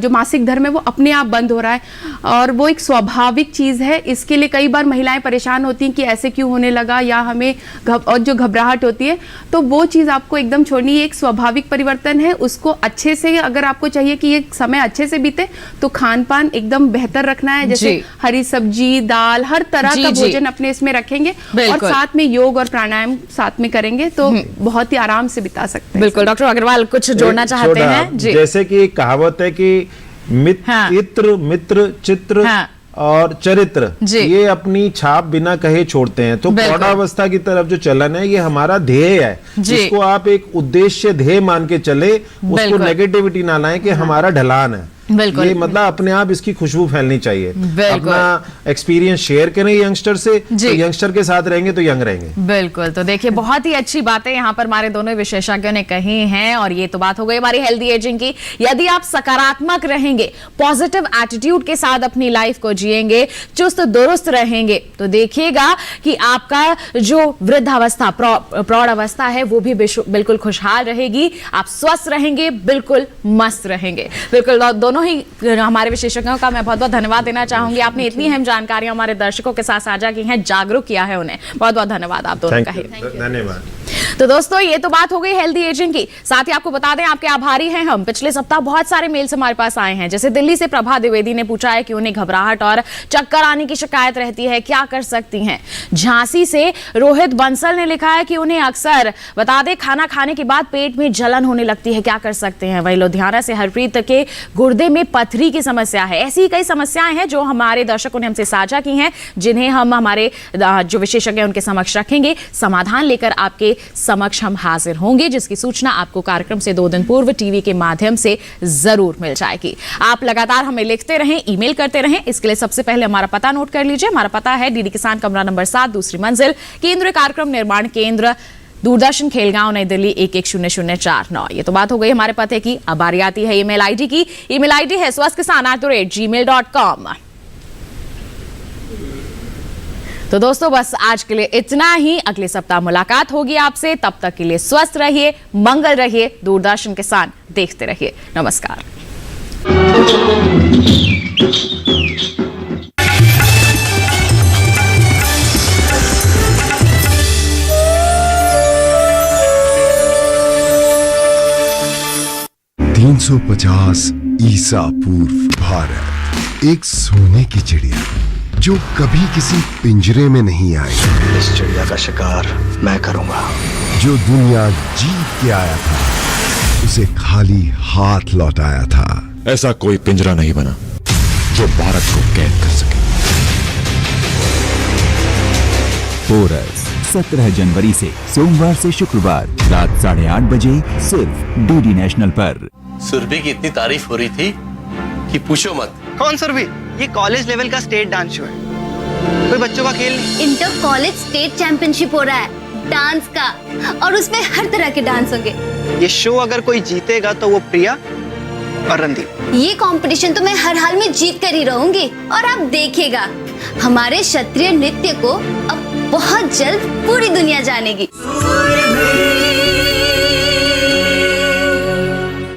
मासिक धर्म है वो अपने आप बंद हो रहा है, और वो एक स्वाभाविक चीज है। इसके लिए कई बार महिलाएं परेशान होती हैं कि ऐसे क्यों होने लगा, या हमें और जो घबराहट होती है, तो वो चीज आपको एकदम छोड़नी है। एक स्वाभाविक परिवर्तन है, उसको अच्छे से, अगर आपको चाहिए कि ये समय अच्छे से बीते, तो खान पान एकदम बेहतर रखना है, जैसे हरी सब्जी, दाल, हर तरह का भोजन अपने इसमें रखेंगे, और साथ में योग और प्राणायाम साथ में करेंगे तो बहुत ही आराम से बिता सकते हैं। बिल्कुल। डॉक्टर अग्रवाल कुछ जोड़ना चाहते हैं? जी। जैसे कि कहावत है कि इत्र, मित्र, चित्र और चरित्र, ये अपनी छाप बिना कहे छोड़ते हैं। तो प्रौढ़ावस्था की तरफ जो चलन है, ये हमारा ध्येय है, जिसको आप एक उद्देश्य ध्येय मान के चले, उसको नेगेटिविटी ना लाएं कि हमारा ढलान है। ये मतलब अपने आप इसकी खुशबू फैलनी चाहिए। अपना एक्सपीरियंस शेयर करें यंगस्टर से, तो यंगस्टर के साथ रहेंगे तो यंग रहेंगे। बिल्कुल। तो देखिए बहुत ही अच्छी बातें यहाँ पर हमारे दोनों विशेषज्ञों ने कही हैं, और ये तो बात हो गई हमारी हेल्दी एजिंग की। यदि आप सकारात्मक रहेंगे, पॉजिटिव एटीट्यूड के साथ अपनी लाइफ को जिएंगे, चुस्त दुरुस्त रहेंगे, तो देखिएगा कि आपका जो वृद्धावस्था, प्रौढ़ अवस्था है, वो भी बिल्कुल खुशहाल रहेगी, आप स्वस्थ रहेंगे, बिल्कुल मस्त रहेंगे। बिल्कुल। दोनों ही हमारे विशेषज्ञों का मैं बहुत बहुत धन्यवाद देना चाहूंगी। आपने इतनी अहम जानकारियां हमारे दर्शकों के साथ साझा की हैं, जागरूक किया है उन्हें। बहुत बहुत धन्यवाद आप दोनों का। धन्यवाद। तो दोस्तों ये तो बात हो गई हेल्दी एजिंग की। साथ ही आपको बता दें, आपके आभारी हैं हम। पिछले सप्ताह बहुत सारे मेल्स हमारे पास आए हैं। जैसे दिल्ली से प्रभा द्विवेदी ने पूछा है कि उन्हें घबराहट और चक्कर आने की शिकायत रहती है, क्या कर सकती हैं। झांसी से रोहित बंसल ने लिखा है कि उन्हें अक्सर, बता दें, खाना खाने के बाद पेट में जलन होने लगती है, क्या कर सकते हैं। वही लुधियाना से हरप्रीत के गुर्दे में पथरी की समस्या है। ऐसी कई समस्याएं हैं जो हमारे दर्शकों ने हमसे साझा की हैं, जिन्हें हम हमारे जो विशेषज्ञ उनके समक्ष रखेंगे। समाधान लेकर आपके समक्ष हम हाजिर होंगे, जिसकी सूचना आपको कार्यक्रम से 2 दिन पूर्व टीवी के माध्यम से जरूर मिल जाएगी। आप लगातार हमें लिखते रहें, ईमेल करते रहें। इसके लिए सबसे पहले हमारा पता नोट कर लीजिए। हमारा पता है डीडी किसान, कमरा नंबर 7, दूसरी मंजिल, केंद्रीय कार्यक्रम निर्माण केंद्र, दूरदर्शन, खेलगांव, नई दिल्ली 110049। ये तो बात हो गई हमारे पते की। अब बारी आती है ईमेल आईडी की। ईमेल आईडी है swasthkisan@gmail.com। तो दोस्तों बस आज के लिए इतना ही। अगले सप्ताह मुलाकात होगी आपसे। तब तक के लिए स्वस्थ रहिए, मंगल रहिए, दूरदर्शन किसान देखते रहिए। नमस्कार। 350 ईसा पूर्व भारत, एक सोने की चिड़िया जो कभी किसी पिंजरे में नहीं आई। इस चिड़िया का शिकार मैं करूंगा। जो दुनिया जीत के आया था, उसे खाली हाथ लौटाया था। ऐसा कोई पिंजरा नहीं बना जो भारत को कैद कर सके। पोरस 17 जनवरी से सोमवार से शुक्रवार रात 8:30 बजे सिर्फ डीडी नेशनल पर। सुरभि की इतनी तारीफ हो रही थी कि पूछो मत। कौन सुरभि? ये कॉलेज लेवल का स्टेट डांस शो है, कोई बच्चों का खेल नहीं। इंटर कॉलेज स्टेट चैंपियनशिप हो रहा है डांस का, और उसमें हर तरह के डांस होंगे। ये शो अगर कोई जीतेगा तो वो प्रिया और रणदीप। ये कंपटीशन तो मैं हर हाल में जीत कर ही रहूंगी, और आप देखिएगा हमारे क्षत्रिय नृत्य को अब बहुत जल्द पूरी दुनिया जानेगी।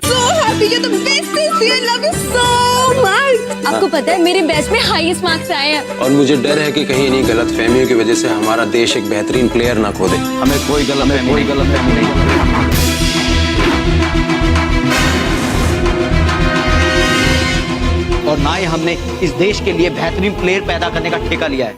So happy, you're the best sincere love पता है मेरे बैच में हाईएस्ट मार्क्स आए हैं। और मुझे डर है कि कहीं इन्हीं गलत फहमियों की वजह से हमारा देश एक बेहतरीन प्लेयर ना खो दे। हमें कोई गलत फहमी नहीं। और ना ही हमने इस देश के लिए बेहतरीन प्लेयर पैदा करने का ठेका लिया है।